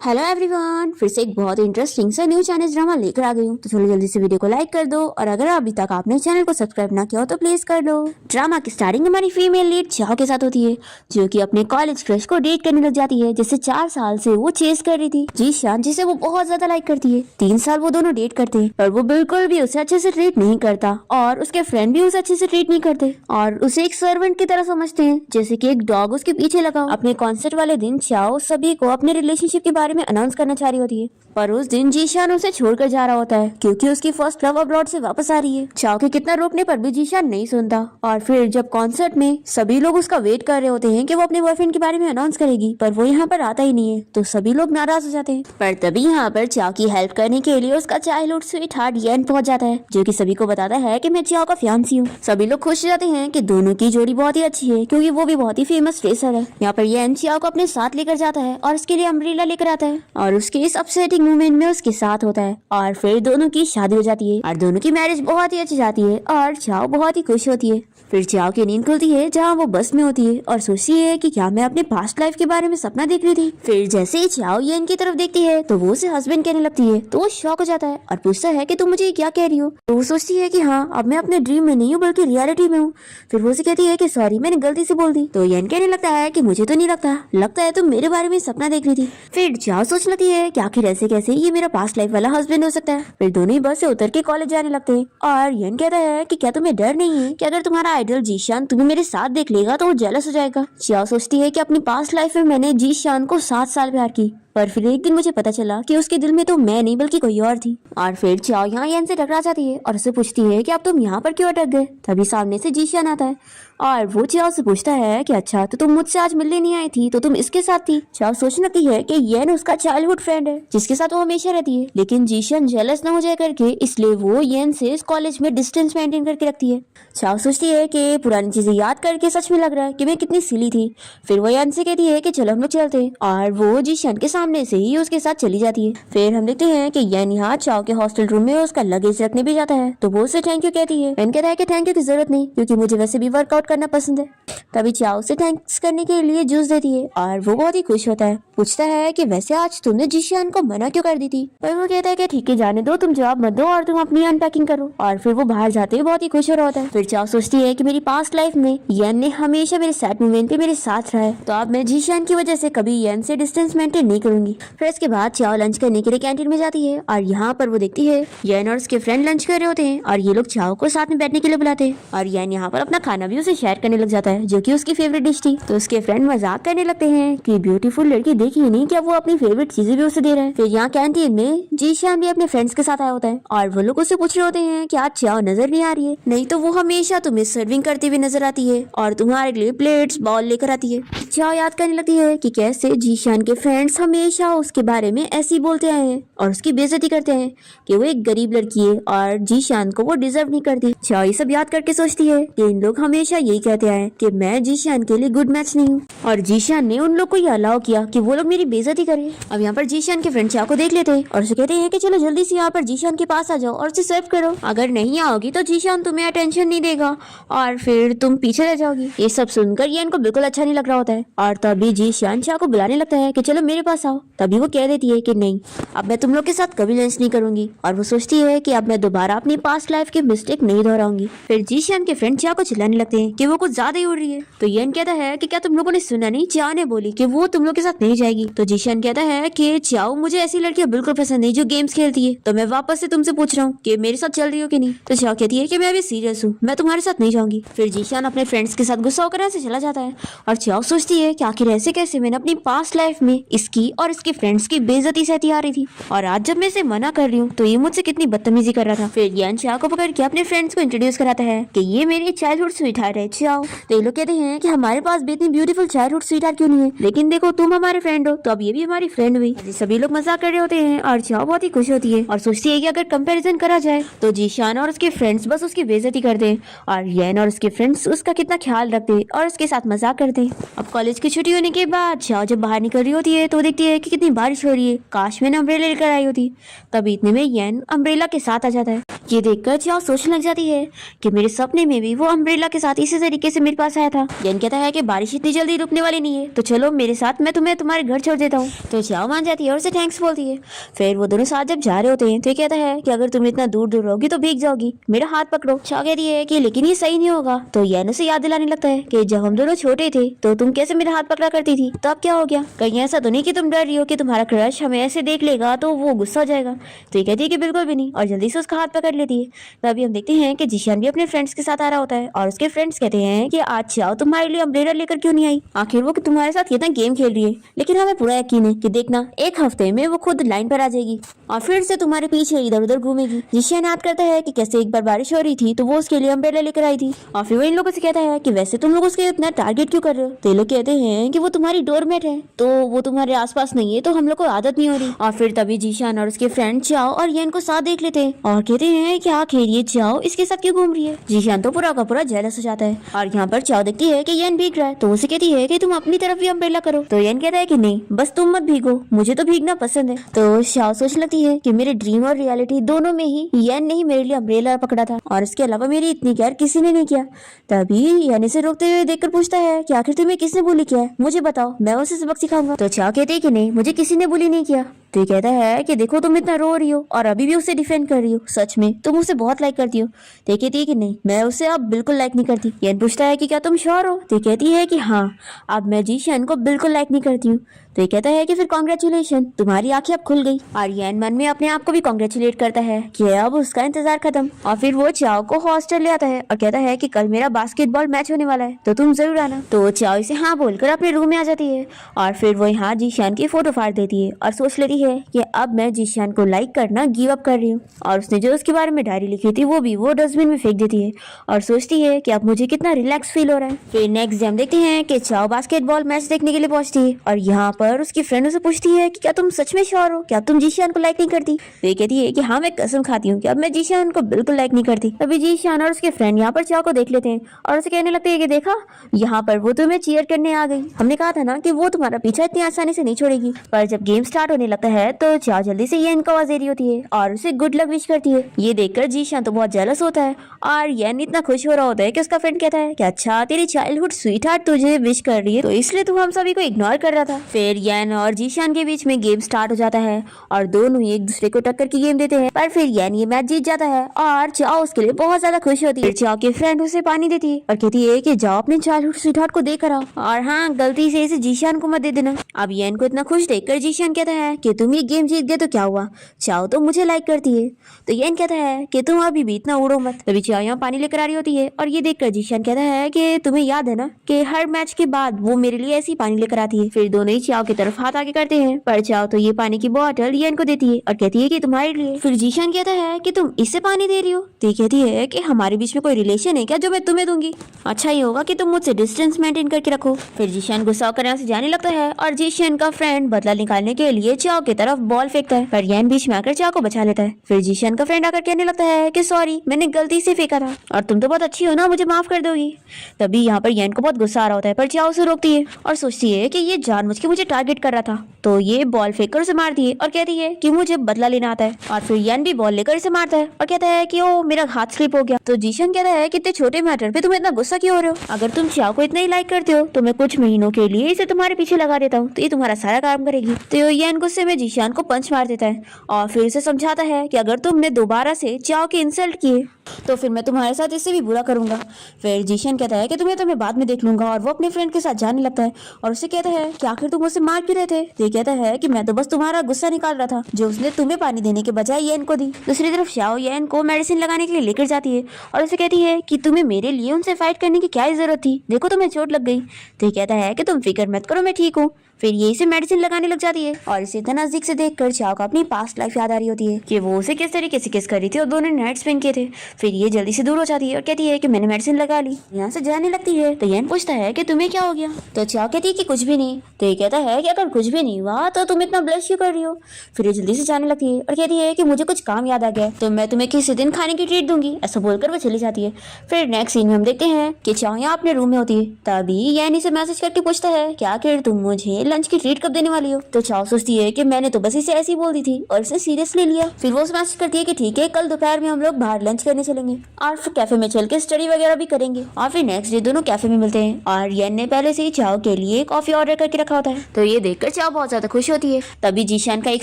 Hello everyone, फिर से एक बहुत इंटरेस्टिंग सा न्यू चाइनीज ड्रामा लेकर आ गई हूँ। तो चलो जल्दी से वीडियो को लाइक कर दो और अगर अभी तक आपने चैनल को सब्सक्राइब ना किया हो तो प्लीज कर दो। ड्रामा की स्टार्टिंग हमारी फीमेल लीड चाओ के साथ होती है, जो कि अपने कॉलेज क्रश को डेट करने लग जाती है, जिसे 4 साल से वो चेस कर रही थी। जी शान, जिसे वो बहुत ज्यादा लाइक करती है। 3 साल वो दोनों डेट करते हैं, पर वो बिल्कुल भी उसे अच्छे से ट्रीट नहीं करता और उसके फ्रेंड भी उसे अच्छे से ट्रीट नहीं करते और उसे एक सर्वेंट की तरह समझते हैं, जैसे कि एक डॉग उसके पीछे लगा हो। अपने कॉन्सर्ट वाले दिन चाओ सभी को अपने रिलेशनशिप के बारे में अनाउंस करना चाह रही होती है, पर उस दिन जीशान उसे छोड़कर जा रहा होता है क्योंकि उसकी फर्स्ट लव अब्रॉड से वापस आ रही है। चाओ के कितना रोकने पर भी जीशान नहीं सुनता और फिर जब कॉन्सर्ट में सभी लोग उसका वेट कर रहे होते हैं कि वो अपने बॉयफ्रेंड के बारे में अनाउंस करेगी, पर वो यहाँ पर आता ही नहीं है, तो सभी लोग नाराज हो जाते हैं। पर तभी यहाँ पर चाओ की हेल्प करने के लिए उसका चाइल्डहुड स्वीट हार्ट येन पहुंच जाता है, जो कि सभी को बताता है कि मैं चाओ का फियांसी हूँ। सभी लोग खुश हो जाते हैं कि दोनों की जोड़ी बहुत ही अच्छी है, क्योंकि वो भी बहुत ही फेमस रेसर है। यहाँ पर येन चाओ को अपने साथ लेकर जाता है और उसके लिए अम्ब्रेला लेकर आता है और उसके इस अपसेटिंग मोमेंट में उसके साथ होता है और फिर दोनों की शादी हो जाती है और दोनों की मैरिज बहुत ही अच्छी जाती है और चाओ बहुत ही खुश होती है। फिर चाओ की नींद खुलती है जहाँ वो बस में होती है और सोचती है कि क्या मैं अपने पास्ट लाइफ के बारे में सपना देख रही थी। फिर जैसे ही चाओ येन की तरफ देखती है तो वो उसे हस्बैंड कहने लगती है, तो वो शॉक हो जाता है और पूछता है कि तुम मुझे क्या कह रही हो। तो वो सोचती है कि हाँ, अब मैं अपने ड्रीम में नहीं हूँ बल्कि रियलिटी में हूँ। फिर वो उसे कहती है कि सॉरी, मैंने गलती से बोल दी। तो येन कहने लगता है कि मुझे तो नहीं लगता है तुम मेरे बारे में सपना देख रही थी। फिर चाओ सोच लगती है कि आखिर ऐसे कैसे ये मेरा पास्ट लाइफ वाला हस्बैंड हो सकता है। फिर दोनों ही बस से उतर के कॉलेज जाने लगते हैं और येन कहता है कि क्या तुम्हें डर नहीं है कि अगर तुम्हारा आइडल जीशान तुम्हें मेरे साथ देख लेगा तो वो जेलस हो जाएगा। चाओ सोचती है कि अपनी पास्ट लाइफ में मैंने जीशान को 7 साल प्यार की, पर फिर एक दिन मुझे पता चला कि उसके दिल में तो मैं नहीं बल्कि कोई और थी। और फिर चाओ यहाँ येन से टकरा जाती है और उसे पूछती है कि अब तुम यहाँ पर क्यों अटक गए। तभी सामने से जीशान आता है और वो चाओ से पूछता है कि अच्छा, तो तुम मुझसे आज मिलने नहीं आई थी, तो तुम इसके साथ थी। चाओ सोचने लगती है कि येन उसका चाइल्डहुड फ्रेंड है जिसके साथ वो हमेशा रहती है, लेकिन जीशान जेलस न हो जाए करके इसलिए वो येन से इस कॉलेज में डिस्टेंस मेंटेन करके रखती है। चाओ सोचती है कि पुरानी चीजें याद करके सच में लग रहा है कि मैं कितनी सिली थी। फिर वो येन से कहती है कि चलो हम लोग चलते हैं और वो जीशान के सामने से ही उसके साथ चली जाती है। फिर हम देखते हैं कि येन यहाँ चाओ के हॉस्टल रूम में उसका लगेज रखने भी जाता है, तो वो उसे थैंक यू कहती है। येन कहता है कि थैंक यू की जरूरत नहीं, क्योंकि मुझे वैसे भी वर्कआउट करना पसंद है। तभी चाओ उसे थैंक्स करने के लिए जूस देती है और वो बहुत ही खुश होता है। पूछता है कि वैसे आज तुमने जीशान को मना क्यों कर दी थी। पर वो कहता है कि ठीक है, जाने दो, तुम जवाब मत दो और तुम अपनी अनपैकिंग करो। और फिर वो बाहर जाते हुए बहुत ही खुश हो रहा होता है। फिर चाओ सोचती है कि मेरी पास्ट लाइफ में येन ने हमेशा मेरे सैड मोमेंट पे मेरे साथ रहा है, तो अब मैं जीशान की वजह से कभी येन से डिस्टेंस मेंटेन नहीं करूंगी। फिर इसके बाद चाओ लंच करने के लिए कैंटीन में जाती है और यहाँ पर वो देखती है येन और उसके फ्रेंड लंच कर रहे होते हैं और ये लोग चाओ को साथ में बैठने के लिए बुलाते हैं और येन यहाँ पर अपना खाना भी उसे शेयर करने लग जाता है, जो कि उसकी फेवरेट डिश थी। तो उसके फ्रेंड मजाक करने लगते हैं कि ब्यूटीफुल लड़की देखी ही नहीं, क्या वो अपनी फेवरेट चीजें भी उसे दे रहे हैं। फिर यहाँ कैंटीन में जीशान भी अपने फ्रेंड्स के साथ आया होता है और वो लोग उससे पूछ रहे होते हैं कि आज चाओ नजर नहीं आ रही है, नहीं तो वो हमेशा तुम्हें सर्विंग करती हुई नजर आती है और तुम्हारे लिए प्लेट्स बॉल लेकर आती है। चाओ याद करने लगती है कि कैसे जीशान के फ्रेंड्स हमेशा उसके बारे में ऐसे ही बोलते आए हैं और उसकी बेइज्जती करते हैं कि वो एक गरीब लड़की है और जीशान को वो डिजर्व नहीं करती। चाओ ये सब याद करके सोचती है कि इन लोग हमेशा यही कहते आए कि मैं जीशान के लिए गुड मैच नहीं हूँ और जीशान ने उन लोग को ये अलाउ किया कि वो लोग मेरी बेइज्जती करें। अब यहाँ पर जीशान के फ्रेंड चाओ को देख लेते हैं और उसे कहते हैं कि चलो जल्दी से यहाँ पर जीशान के पास आ जाओ और उसे सर्व करो, अगर नहीं आओगी तो जीशान तुम्हें अटेंशन नहीं देगा और फिर तुम पीछे रह जाओगी। ये सब सुनकर येन को बिल्कुल अच्छा नहीं लग रहा होता है और तभी जीशान चाओ को बुलाने लगता है कि चलो मेरे पास आओ। तभी वो कह देती है कि नहीं, अब मैं तुम लोग के साथ कभी लंच नहीं करूंगी और वो सोचती है कि अब मैं दोबारा अपनी पास्ट लाइफ की मिस्टेक नहीं दोहराऊंगी। फिर जीशान के फ्रेंड चाओ को चिल्लाने लगते हैं कि वो कुछ ज्यादा ही उड़ रही है। तो येन कहता है कि क्या तुम लोगों ने सुना नहीं, चाओ ने बोली कि वो तुम लोग के साथ नहीं जाएगी। तो जीशान कहता है कि चाओ, मुझे ऐसी लड़कियां बिल्कुल पसंद नहीं जो गेम्स खेलती है, तो मैं वापस से तुमसे पूछ रहा हूँ कि मेरे साथ चल रही हो कि नहीं। तो चाओ कहती है कि मैं अभी सीरियस हूँ, मैं तुम्हारे साथ नहीं जाऊंगी। फिर जीशान अपने फ्रेंड्स के साथ गुस्सा होकर ऐसे चला जाता है और चाओ सोचती है कि आखिर ऐसे कैसे मैंने अपनी पास्ट लाइफ में इसकी और इसके फ्रेंड्स की बेइज्जती सहती आ रही थी और आज जब मैं इसे मना कर रही हूँ तो ये मुझसे कितनी बदतमीजी कर रहा था। फिर येन चाओ को पकड़ के अपने फ्रेंड्स को इंट्रोड्यूस कराता है कि ये मेरी चाइल्डहुड स्वीटहार्ट है चाओ। तो ये लोग कहते हैं कि हमारे पास भी इतनी ब्यूटीफुल चाइल्डहुड स्वीटहार्ट क्यों नहीं है, लेकिन देखो तुम हमारे फ्रेंड हो तो अब ये भी हमारी फ्रेंड हुई। सभी लोग मजाक कर रहे होते हैं और चाओ बहुत ही खुश होती है और सोचती है कि अगर कंपैरिजन करा जाए तो जीशान और उसके फ्रेंड्स बस उसकी बेइज्जती करते हैं और येन और उसके फ्रेंड्स उसका कितना ख्याल रखते हैं और उसके साथ मजाक करते हैं। अब कॉलेज की छुट्टी होने के बाद चाओ जब बाहर निकल रही होती है तो देखती है कि कितनी बारिश हो रही है, काश मैंने अम्ब्रेला लेकर आई होती। तभी इतने में येन अम्ब्रेला के साथ आ जाता है ये देखकर चाओ सोचने लग जाती है कि मेरे सपने में भी वो अम्ब्रेला के साथ इसी तरीके से मेरे पास आया था। यन कहता है कि बारिश इतनी जल्दी रुकने वाली नहीं है, तो चलो मेरे साथ, मैं तुम्हें तुम्हारे घर छोड़ देता हूँ। तो चाओ मान जाती है और उसे थैंक्स बोलती है। फिर वो दोनों साथ जब जा रहे होते हैं तो ये कहता है कि अगर तुम इतना दूर दूर रहोगी तो भीग जाओगी, मेरा हाथ पकड़ो। चाओ कहती है कि लेकिन ये सही नहीं होगा। तो यन उसे याद दिलाने लगता है कि जब हम दोनों छोटे थे तो तुम कैसे मेरा हाथ पकड़ा करती थी, तो अब क्या हो गया? कहीं ऐसा तो नहीं कि तुम डर रही हो कि तुम्हारा क्रश हमें ऐसे देख लेगा तो वो गुस्सा हो जाएगा? तो ये कहती है कि बिल्कुल भी नहीं, और जल्दी से उसका हाथ पकड़ लेती है। तभी हम देखते हैं कि जिशान भी अपने फ्रेंड्स के साथ आ रहा होता है और उसके फ्रेंड्स कहते हैं कि आज चाओ तुम्हारे लिए अम्ब्रेला लेकर क्यों नहीं आई? आखिर वो तुम्हारे साथ कितना गेम खेल रही है, लेकिन हमें पूरा यकीन है कि देखना एक हफ्ते में वो खुद लाइन पर आ जाएगी और फिर से तुम्हारे पीछे इधर उधर घूमेगी। जिशान याद करता है कि कैसे एक बार बारिश हो रही थी तो वो उसके लिए अम्ब्रेला लेकर आई थी, और फिर वो इन लोगों से कहता है कि वैसे तुम लोग उसके इतना टारगेट क्यों कर रहे हो? तो ये लोग कहते हैं कि वो तुम्हारी डोरमेट है, तो वो तुम्हारे आसपास नहीं है, तो हम लोग को आदत नहीं हो रही। और फिर तभी जीशान और उसके फ्रेंड चाओ और येन को साथ देख लेते हैं और कहते हैं कि आखिर ये चाओ इसके साथ क्यों घूम रही है। जीशान तो पूरा का पूरा जेलस हो जाता है और यहाँ पर चाओ देखती है कि येन भीग रहा है, तो उसे कहती है कि तुम अपनी तरफ भी अम्ब्रेला करो। तो येन कहता है कि नहीं, बस तुम मत भीगो, मुझे तो भीगना पसंद है। तो चाओ सोचने लगती है कि मेरे ड्रीम और रियलिटी दोनों में ही येन ने ही मेरे लिए अम्ब्रेला पकड़ा था और इसके अलावा मेरी इतनी केयर किसी ने नहीं किया। तभी येन इसे रोकते हुए देखकर पूछता है कि आखिर तुम्हें किसने बुली किया है, मुझे बताओ, मैं उसे सबक सिखाऊंगा। तो चाओ कहते है कि नहीं, मुझे किसी ने बुली नहीं किया। तो ये कहता है कि देखो तुम इतना रो रही हो और अभी भी उसे डिफेंड कर रही हो, सच में तुम उसे बहुत लाइक करती हो। तो ये कहती है कि नहीं, मैं उसे अब बिल्कुल लाइक नहीं करती। येन पूछता है कि क्या तुम श्योर हो? तो ये कहती है कि हाँ, अब मैं जीशान को बिल्कुल लाइक नहीं करती हूँ। तो ये कहता है कि फिर कॉन्ग्रेचुलेशन, तुम्हारी आंखें अब खुल गई। और येन मन में अपने आप को भी कॉन्ग्रेचुलेट करता है कि अब उसका इंतजार खत्म। और फिर वो चाओ को हॉस्टल ले आता है और कहता है कि कल मेरा बास्केटबॉल मैच होने वाला है, तो तुम जरूर आना। तो चाओ इसे हाँ बोलकर अपने रूम में आ जाती है और फिर वो यहाँ जीशान की फोटो फाड़ देती है और सोच लेती है कि अब मैं जीशान को लाइक करना गिव अप कर रही हूँ। और उसने जो उसके बारे में डायरी लिखी थी वो भी वो डस्टबिन में फेंक देती है और सोचती है कि अब मुझे कितना रिलैक्स फील हो रहा है। फिर नेक्स्ट डे हम देखते हैं कि चाओ बास्केटबॉल मैच देखने के लिए पहुंचती है और यहाँ पर उसकी फ्रेंड उसे पूछती है कि क्या तुम सच में श्योर हो, क्या तुम जीशान को लाइक नहीं करती? तो ये कहती है कि हाँ, मैं कसम खाती हूँ कि अब मैं जीशान को बिल्कुल लाइक नहीं करती। तभी जीशान और उसके फ्रेंड यहाँ पर चाओ को देख लेते हैं और उसे कहने लगते हैं कि देखा, यहाँ पर वो तुम्हें चीयर करने आ गई, हमने कहा था ना कि वो तुम्हारा पीछा इतनी आसानी से नहीं छोड़ेगी। पर जब गेम स्टार्ट होने लगता है तो चाओ जल्दी से येन को आवाज दे रही होती है और उसे गुड लक विश करती है। ये देखकर जीशान तो बहुत जेलस होता है और येन इतना खुश हो रहा होता है कि उसका फ्रेंड कहता है कि अच्छा, तेरी चाइल्डहुड स्वीटहार्ट तुझे विश कर रही है, तो इसलिए तू हम सभी को इग्नोर कर रहा था। फिर येन और जीशान के बीच में गेम स्टार्ट हो जाता है और दोनों ही एक दूसरे को टक्कर की गेम देते हैं, पर फिर येन ये मैच जीत जाता है और चाओ उसके लिए बहुत ज्यादा खुश होती है। चाओ की फ्रेंड उसे पानी देती है और कहती है कि जाओ अपने चाइल्डहुड स्वीटहार्ट को देकर आओ, और हाँ, गलती से इसे जीशान को मत दे देना। अब येन को इतना खुश देखकर जीशान कहता है कि तुम ये गेम जीत गए तो क्या हुआ, चाओ तो मुझे लाइक करती है। तो येन कहता है कि तुम अभी भी इतना उड़ो मत। तभी चाओ यहाँ पानी लेकर आ रही होती है और ये देखकर जीशान कहता है कि तुम्हें याद है ना कि हर मैच के बाद वो मेरे लिए ऐसी पानी लेकर आती है। फिर दोनों ही चाओ की तरफ हाथ आगे करते हैं, पर चाओ तो ये पानी की बोतल येन को देती है और कहती है कि तुम्हारे लिए। फिर जीशान कहता है कि तुम इससे पानी दे रही हो? तो ये कहती है कि हमारे बीच में कोई रिलेशन है क्या जो मैं तुम्हें दूंगी? अच्छा ही होगा कि तुम मुझसे डिस्टेंस मेंटेन करके रखो। फिर जीशान गुस्सा कर यहाँ से जाने लगता है और जीशान का फ्रेंड बदला निकालने के लिए चाओ की तरफ बॉल फेंकता है, पर येन बीच में आकर चाओ को बचा लेता है। फिर जीशान का फ्रेंड आकर कहने लगता है कि सॉरी, मैंने गलती से फेंका था और तुम तो बहुत अच्छी हो ना, मुझे माफ कर दोगी। तभी यहाँ पर येन को बहुत गुस्सा आ रहा होता है, पर चाओ उसे रोकती है और सोचती है कि ये जानबूझ के मुझे टारगेट कर रहा था, तो ये बॉल फेंक कर उसे मारती है और कहती है कि मुझे बदला लेना आता है। और फिर येन भी बॉल लेकर इसे मारता है और कहता है कि ओ, मेरा हाथ स्लिप हो गया। तो जीशान कहता है कि इतने छोटे मैटर पे तुम इतना गुस्सा क्यों हो रहे हो? अगर तुम चाओ को इतना ही लाइक करते हो तो मैं कुछ महीनों के लिए इसे तुम्हारे पीछे लगा देता हूँ, तो ये तुम्हारा सारा काम करेगी। तो येन गुस्से में जीशान को पंच मार देता है और फिर उसे समझाता है कि अगर तुमने दोबारा से चाओ की इंसल्ट किए तो फिर मैं तुम्हारे साथ इससे भी बुरा करूंगा। फिर जीशान कहता है कि तुम्हें तो मैं बाद में देख लूंगा और वो अपने फ्रेंड के साथ जाने लगता है और उसे कहता है कि आखिर तुम उसे मार क्यों रहे थे? तो ये कहता है कि मैं तो बस तुम्हारा गुस्सा निकाल रहा था जो उसने तुम्हें पानी देने के बजाय येन को दी। दूसरी तरफ चाओ येन को मेडिसिन लगाने के लिए लेकर जाती है और उसे कहती है कि तुम्हें मेरे लिए उनसे फाइट करने की क्या जरूरत थी, देखो तुम्हें चोट लग गई। तो ये कहता है कि तुम फिक्र मत करो, मैं ठीक हूँ। फिर ये इसे मेडिसिन लगाने लग जाती है और इसे इतना नजदीक से देखकर चाओ को अपनी पास्ट लाइफ याद आ रही होती है कि वो उसे किस तरीके से किस कर रही थी और दोनों नाइट स्पेंड किए थे। फिर ये जल्दी से दूर हो जाती है और कहती है कि मैंने मेडिसिन लगा ली। यहाँ से जाने लगती है तो येन पूछता है कि तुम्हें क्या हो गया? तो चाओ कहती है कि कुछ भी नहीं। तो ये कहता है कि अगर कुछ भी नहीं हुआ तो तुम इतना ब्लश क्यों कर रही हो? फिर ये जल्दी से जाने लगती है और कहती है कि मुझे कुछ काम याद आ गया, तो मैं तुम्हें किसी दिन खाने की ट्रीट दूंगी। ऐसा बोलकर वो चली जाती है। फिर नेक्स्ट सीन में हम देखते हैं कि चाओ यहाँ अपने रूम में होती है। तभी येन इसे मैसेज करके पूछता है कि आखिर तुम मुझे लंच की ट्रीट कब देने वाली हो। तो चाओ सोचती है कि मैंने तो बस इसे ऐसे ही बोल दी थी और इसे सीरियस ले लिया। फिर वो मैसेज करती है कि ठीक है, कल दोपहर में हम लोग बाहर लंच करने चलेंगे और फिर कैफे में चल के स्टडी वगैरह भी करेंगे। और फिर नेक्स्ट डे दोनों कैफे में मिलते हैं और येन ने पहले से ही चाओ के लिए कॉफी ऑर्डर करके रखा होता है। तो ये देखकर चाओ बहुत ज्यादा खुश होती है। तभी जीशान का एक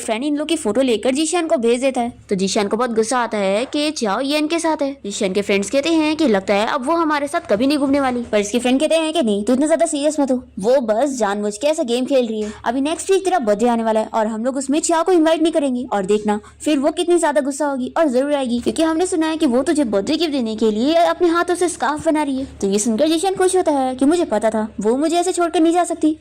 फ्रेंड इन लोग की फोटो लेकर जीशान को भेज देता है। तो जीशान को बहुत गुस्सा आता है कि चाओ येन के साथ है। जीशान के फ्रेंड्स कहते हैं कि लगता है अब वो हमारे साथ कभी नहीं घूमने वाली, पर इसके फ्रेंड कहते हैं कि नहीं, तू इतना ज्यादा सीरियस मत हो, वो बस जानबूझ के ऐसा गेम खेल रही है। अभी नेक्स्ट वीक तेरा बर्थडे आने वाला है और हम लोग उसमें चाओ को इनवाइट नहीं करेंगे और देखना फिर वो कितनी ज्यादा गुस्सा होगी और जरूर आएगी, क्योंकि हमने सुना है कि वो तुझे बर्थडे गिफ्ट देने के लिए अपने हाथों से स्कार्फ बना रही है। तो ये सुनकर जीशान खुश होता है कि मुझे पता था वो मुझे ऐसे छोड़कर नहीं जा सकती।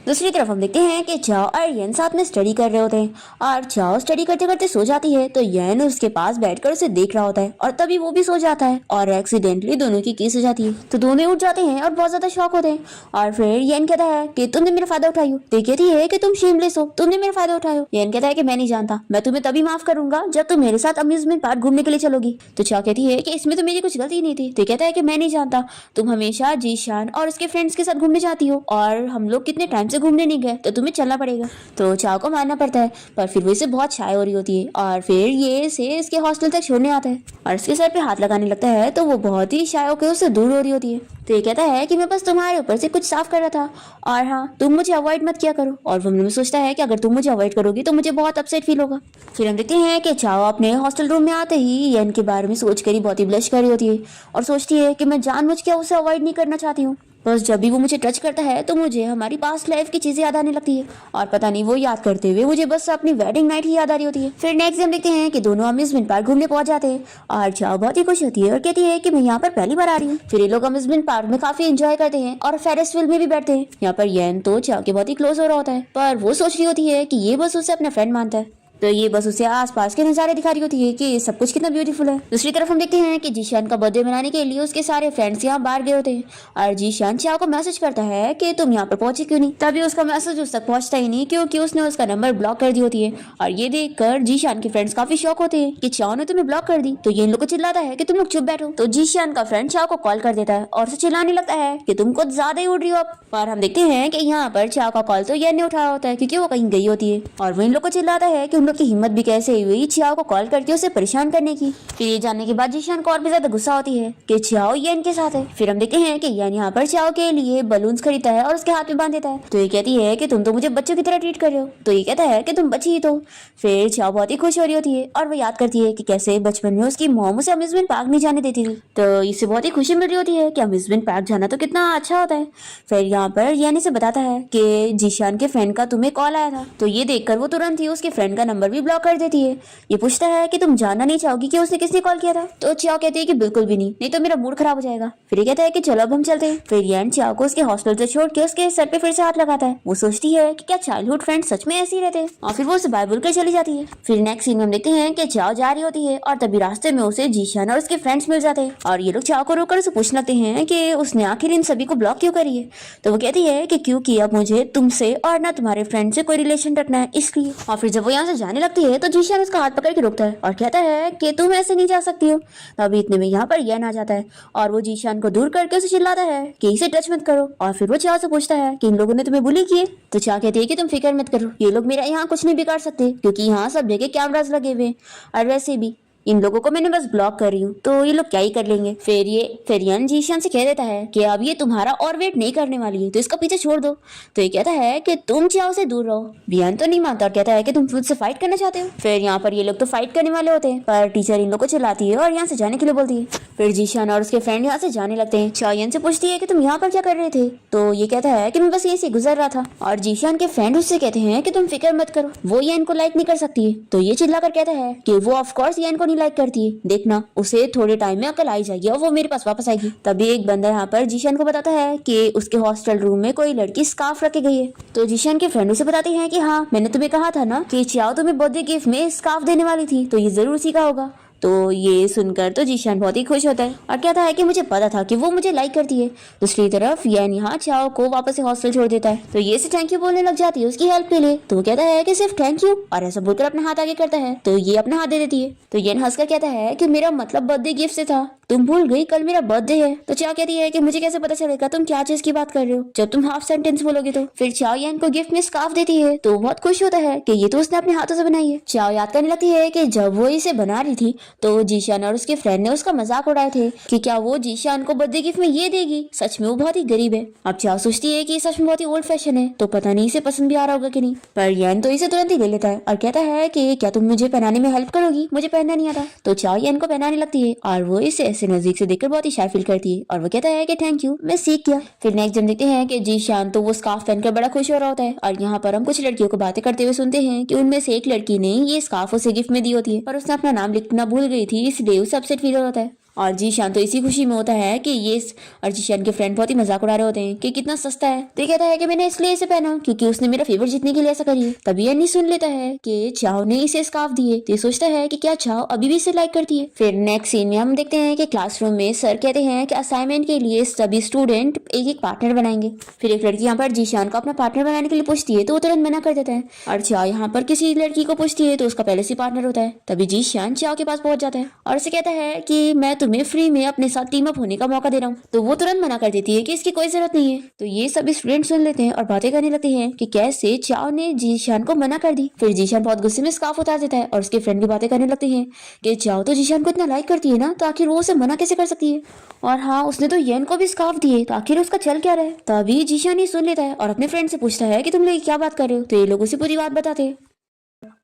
दूसरी तरफ हम देखते हैं कि चाओ और येन साथ में स्टडी कर रहे होते हैं और चाओ स्टडी करते करते सो जाती है। तो येन उसके पास बैठकर उसे देख रहा होता है और तभी वो भी सो जाता है और एक्सीडेंटली दोनों की किस हो जाती है। तो दोनों उठ जाते हैं और बहुत ज्यादा शॉक होते हैं। और फिर येन कहता है कि तुमने मेरा फायदा उठाई हो। तो कहती है कि तुम शेमलेस हो, तुमने मेरा फायदा उठाया। येन कहता है कि मैं नहीं जानता, मैं तुम्हें तभी माफ करूंगा जब तुम मेरे साथ अम्यूजमेंट पार्क घूमने के लिए चलोगी। तो चाओ कहती है कि इसमें तो मेरी कुछ गलती नहीं थी। तो कहता है कि मैं नहीं जानता, तुम हमेशा जीशान और उसके फ्रेंड्स के साथ घूमने जाती हो और हम लोग कितने टाइम से घूमने नहीं गए, तो तुम्हें चलना पड़ेगा। तो चाओ को मानना पड़ता है, पर फिर वो इसे बहुत शाय हो रही होती है और फिर ये इसे इसके हॉस्टल तक छोड़ने आता है और इसके सर पे हाथ लगाने लगता है। तो वो बहुत ही शाय होकर उससे दूर हो रही होती है। तो ये कहता है कि मैं बस तुम्हारे ऊपर से कुछ साफ कर रहा था और हाँ, तुम मुझे अवॉइड मत किया करो। और वो मन में सोचता है कि अगर तुम मुझे अवॉइड करोगी तो मुझे बहुत अपसेट फील होगा। फिर हम देखते हैं कि चाओ अपने हॉस्टल रूम में आते ही येन के बारे में सोचकर ही बहुत ही ब्लश कर रही होती है और सोचती है कि मैं जानबूझ के उसे अवॉइड नहीं करना चाहती हूँ, बस जब भी वो मुझे टच करता है तो मुझे हमारी पास्ट लाइफ की चीजें याद आने लगती है और पता नहीं वो याद करते हुए मुझे बस अपनी वेडिंग नाइट ही याद आ रही होती है। फिर नेक्स्ट डे हम देखते हैं कि दोनों अम्यूजमेंट पार्क घूमने पहुंच जाते हैं और चाओ बहुत ही खुश होती है और कहती है कि मैं यहाँ पर पहली बार आ रही हूँ। फिर ये लोग अम्यूजमेंट पार्क में काफी एंजॉय करते हैं और फेरिस व्हील में भी बैठते हैं। यहाँ पर येन तो चाओ के बहुत ही क्लोज हो रहा होता है, पर वो सोच रही होती है कि ये बस उसे अपना फ्रेंड मानता है। तो ये बस उसे आसपास के नजारे दिखा रही होती है कि सब कुछ कितना ब्यूटीफुल है। दूसरी तरफ हम देखते हैं कि जीशान का बर्थडे मनाने के लिए उसके सारे फ्रेंड्स यहाँ बाहर गए होते हैं और जीशान चाओ को मैसेज करता है कि तुम यहाँ पर पहुंचे क्यों नहीं। तभी उसका मैसेज उस तक पहुंचता ही नहीं, क्योंकि उसने उसका नंबर ब्लॉक कर दी होती है। और ये देखकर जीशान के फ्रेंड्स काफी शॉक होते हैं कि चाओ ने तुम्हें ब्लॉक कर दी। तो ये इन लोग को चिल्लाता है कि तुम लोग चुप बैठो। तो जीशान का फ्रेंड चाओ को कॉल कर देता है और उसे चिल्लाने लगता है कि तुम कुछ ज्यादा ही उड़ रही हो अब। और हम देखते हैं कि यहाँ पर चाओ का कॉल तो येन ने उठाया होता है क्योंकि वो कहीं गई होती है और वो इन लोग को चिल्लाता है कि उन लोग की हिम्मत भी कैसे हुई चाओ को कॉल करके उसे परेशान करने की। फिर ये जानने के बाद जीशान को और भी ज्यादा गुस्सा होती है कि चाओ येन के साथ है। फिर हम देखते हैं कि येन यहाँ पर चाओ के लिए बलून्स खरीदता है और उसके हाथ में बांध देता है। तो ये कहती है कि तुम तो मुझे बच्चों की तरह ट्रीट कर रहे हो। तो ये कहता है कि तुम बच्ची ही तो। फिर चाओ बहुत ही खुश हो रही होती है और वो याद करती है कि कैसे बचपन में उसकी मॉम उसे अम्यूजमेंट पार्क नहीं जाने देती थी। तो इसे बहुत ही खुशी मिल रही होती है कि अम्यूजमेंट पार्क जाना तो कितना अच्छा होता है। फिर यहाँ पर येन इसे बताता है कि जीशान के फ्रेंड का तुम्हें कॉल आया था। तो ये देखकर वो तुरंत ही उसके फ्रेंड का नंबर भी ब्लॉक कर देती है। ये पूछता है कि तुम जानना नहीं चाहोगी कि उसने किसने कॉल किया था। तो चाओ कहती है कि बिल्कुल भी नहीं तो मेरा मूड खराब हो जाएगा। फिर ये कहता है कि चलो अब हम चलते हैं। फिर येन चाओ को उसके हॉस्टल से छोड़ के उसके सर पे फिर से हाथ लगाता है। वो सोचती है कि क्या चाइल्डहुड फ्रेंड सच में ऐसे ही रहते हैं और फिर वो उसे बाय बोलकर चली जाती है। फिर नेक्स्ट सीन में हम देखते हैं कि चाओ जा रही होती है और तभी रास्ते में उसे जीशान और उसके फ्रेंड्स मिल जाते हैं और ये लोग चाओ को रोककर उसे पूछने लगते हैं कि उसने आखिर इन सभी को ब्लॉक क्यों करी है। तो वो कहती है कि क्योंकि अब मुझे तुमसे और ना तुम्हारे फ्रेंड से कोई रिलेशन रखना है इसलिए। और फिर जब वो यहाँ से जाने लगती है तो जीशान उसका हाथ पकड़ के रोकता है और कहता है कि तुम ऐसे नहीं जा सकती हो। तभी इतने में यहाँ पर येन आ जाता है और वो जीशान को दूर करके उसे चिल्लाता है कि इसे टच मत करो। और फिर वो चाओ से पूछता है कि इन लोगों ने तुम्हें बुली किए। तो चाओ कहती है कि तुम फिक्र मत करो, ये लोग मेरा यहाँ कुछ नहीं बिगाड़ सकते क्योंकि यहाँ सब जगह कैमरास लगे हुए और वैसे भी इन लोगों को मैंने बस ब्लॉक कर रही हूँ तो ये लोग क्या ही कर लेंगे। फिर येन जीशान से कह देता है कि अब ये तुम्हारा और वेट नहीं करने वाली है तो इसका पीछे छोड़ दो। तो ये कहता है कि तुम चाओ से दूर रहो। येन तो नहीं मानता और कहता है कि तुम मुझसे फाइट करना चाहते हो। फिर यहाँ पर ये लोग तो फाइट करने वाले होते हैं पर टीचर इन लोग को चिल्लाती है और यहाँ से जाने के लिए बोलती है। फिर जीशान और उसके फ्रेंड यहाँ से जाने लगते हैं। चाओ येन से पूछती है कि तुम यहाँ पर क्या कर रहे थे। तो ये कहता है कि मैं बस यहीं से गुजर रहा था। और जीशान के फ्रेंड उससे कहते हैं कि तुम फिक्र मत करो, वो येन को लाइक नहीं कर सकती है। तो ये चिल्ला कर कहता है कि वो ऑफकोर्स येन को नहीं लाइक करती है, देखना उसे थोड़े टाइम में अकल आई जाएगी और वो मेरे पास वापस आएगी। तभी एक बंदा यहाँ पर जीशान को बताता है कि उसके हॉस्टल रूम में कोई लड़की स्कार्फ रखी गई है। तो जीशान के फ्रेंड उसे बताते हैं कि हाँ, मैंने तुम्हें कहा था ना कि चाओ तुम्हें बर्थडे गिफ्ट में स्कार्फ देने वाली थी, तो ये जरूर उसी का होगा। तो ये सुनकर तो जीशान बहुत ही खुश होता है और कहता है कि मुझे पता था कि वो मुझे लाइक करती है। दूसरी तरफ येन यहाँ चाओ को वापस से हॉस्टल छोड़ देता है। तो ये से थैंक यू बोलने लग जाती है उसकी हेल्प के लिए। तो वो कहता है कि सिर्फ थैंक यू और ऐसा बोलकर अपना हाथ आगे करता है। तो ये अपना हाथ दे देती है। तो येन हंसकर कहता है कि मेरा मतलब बर्थडे गिफ्ट से था, तुम भूल गई कल मेरा बर्थडे है। तो चाओ कहती है कि मुझे कैसे पता चलेगा तुम क्या चीज की बात कर रहे हो जब तुम हाफ सेंटेंस बोलोगे तो। फिर चाओ यान को गिफ्ट में स्कार्फ देती है तो बहुत खुश होता है कि ये तो उसने अपने हाथों से बनाई है। चाओ याद करने लगती है कि जब वो इसे बना रही थी तो जीशान और उसके फ्रेंड ने उसका मजाक उड़ाए थे कि क्या वो जीशान को बर्थडे गिफ्ट में ये देगी। सच में वो बहुत ही गरीब है। अब चाओ सोचती है कि सच में बहुत ही ओल्ड फैशन है तो पता नहीं इसे पसंद भी आ रहा होगा कि नहीं। पर यान तो इसे तुरंत ही ले लेता है और कहता है कि क्या तुम मुझे पहनाने में हेल्प करोगी, मुझे पहनना नहीं आता। तो चाओ यान को पहनाने लगती है और वो इसे ऐसे नजदीक से देखकर बहुत ही शाय फील करती है और वो कहता है कि थैंक यू, मैं सीख गया। फिर नेक्स्ट दिन देखते हैं कि जीशान तो वो स्कार्फ पहनकर बड़ा खुश हो रहा होता है और यहाँ पर हम कुछ लड़कियों को बातें करते हुए सुनते हैं कि उनमें से एक लड़की ने ये स्कार्फ उसे गिफ्ट में दी होती है पर उसने अपना नाम लिखना भूल गई थी, इसलिए उसे अपसेट फील होता है। और जीशान तो इसी खुशी में होता है कि ये और जीशान के फ्रेंड बहुत ही मजाक उड़ा रहे होते हैं कि कितना सस्ता है। तो कहता है कि मैंने इसलिए इसे पहना क्योंकि उसने मेरा फेवर जीतने के लिए ऐसा करी है। तभी अन्नी सुन लेता है कि चाओ ने इसे स्कार्फ दिए तो सोचता है कि क्या चाओ अभी भी इसे लाइक करती है। फिर नेक्स्ट सीन में हम देखते हैं कि क्लासरूम में सर कहते हैं कि असाइनमेंट के लिए सभी स्टूडेंट एक एक पार्टनर बनाएंगे। फिर एक लड़की यहाँ पर जीशान को अपना पार्टनर बनाने के लिए पूछती है तो वो तुरंत मना कर देता है और चाओ यहाँ पर किसी लड़की को पूछती है तो उसका पहले से पार्टनर होता है। तभी जीशान चाओ के पास पहुंच जाता है और उसे कहता है कि मैं तुम्हें फ्री में अपने साथ टीम अप होने का मौका दे रहा हूँ। तो वो तुरंत मना कर देती है कि इसकी कोई जरूरत नहीं है। तो ये सभी स्टूडेंट सुन लेते हैं और बातें करने लगते हैं कि कैसे चाओ ने जीशान को मना कर दी। फिर जीशान बहुत गुस्से में स्कार्फ उतार देता है और उसके फ्रेंड भी बातें करने लगते हैं कि चाओ तो जीशान को इतना लाइक करती है ना तो आखिर वो उसे मना कैसे कर सकती है। और हाँ, उसने तो येन को भी स्कार्फ दिए तो आखिर उसका चल क्या रहा है। तभी जीशान ही सुन लेता है और अपने फ्रेंड से पूछता है कि तुम लोग क्या बात कर रहे हो। तो ये लोग उसे पूरी बात बताते हैं।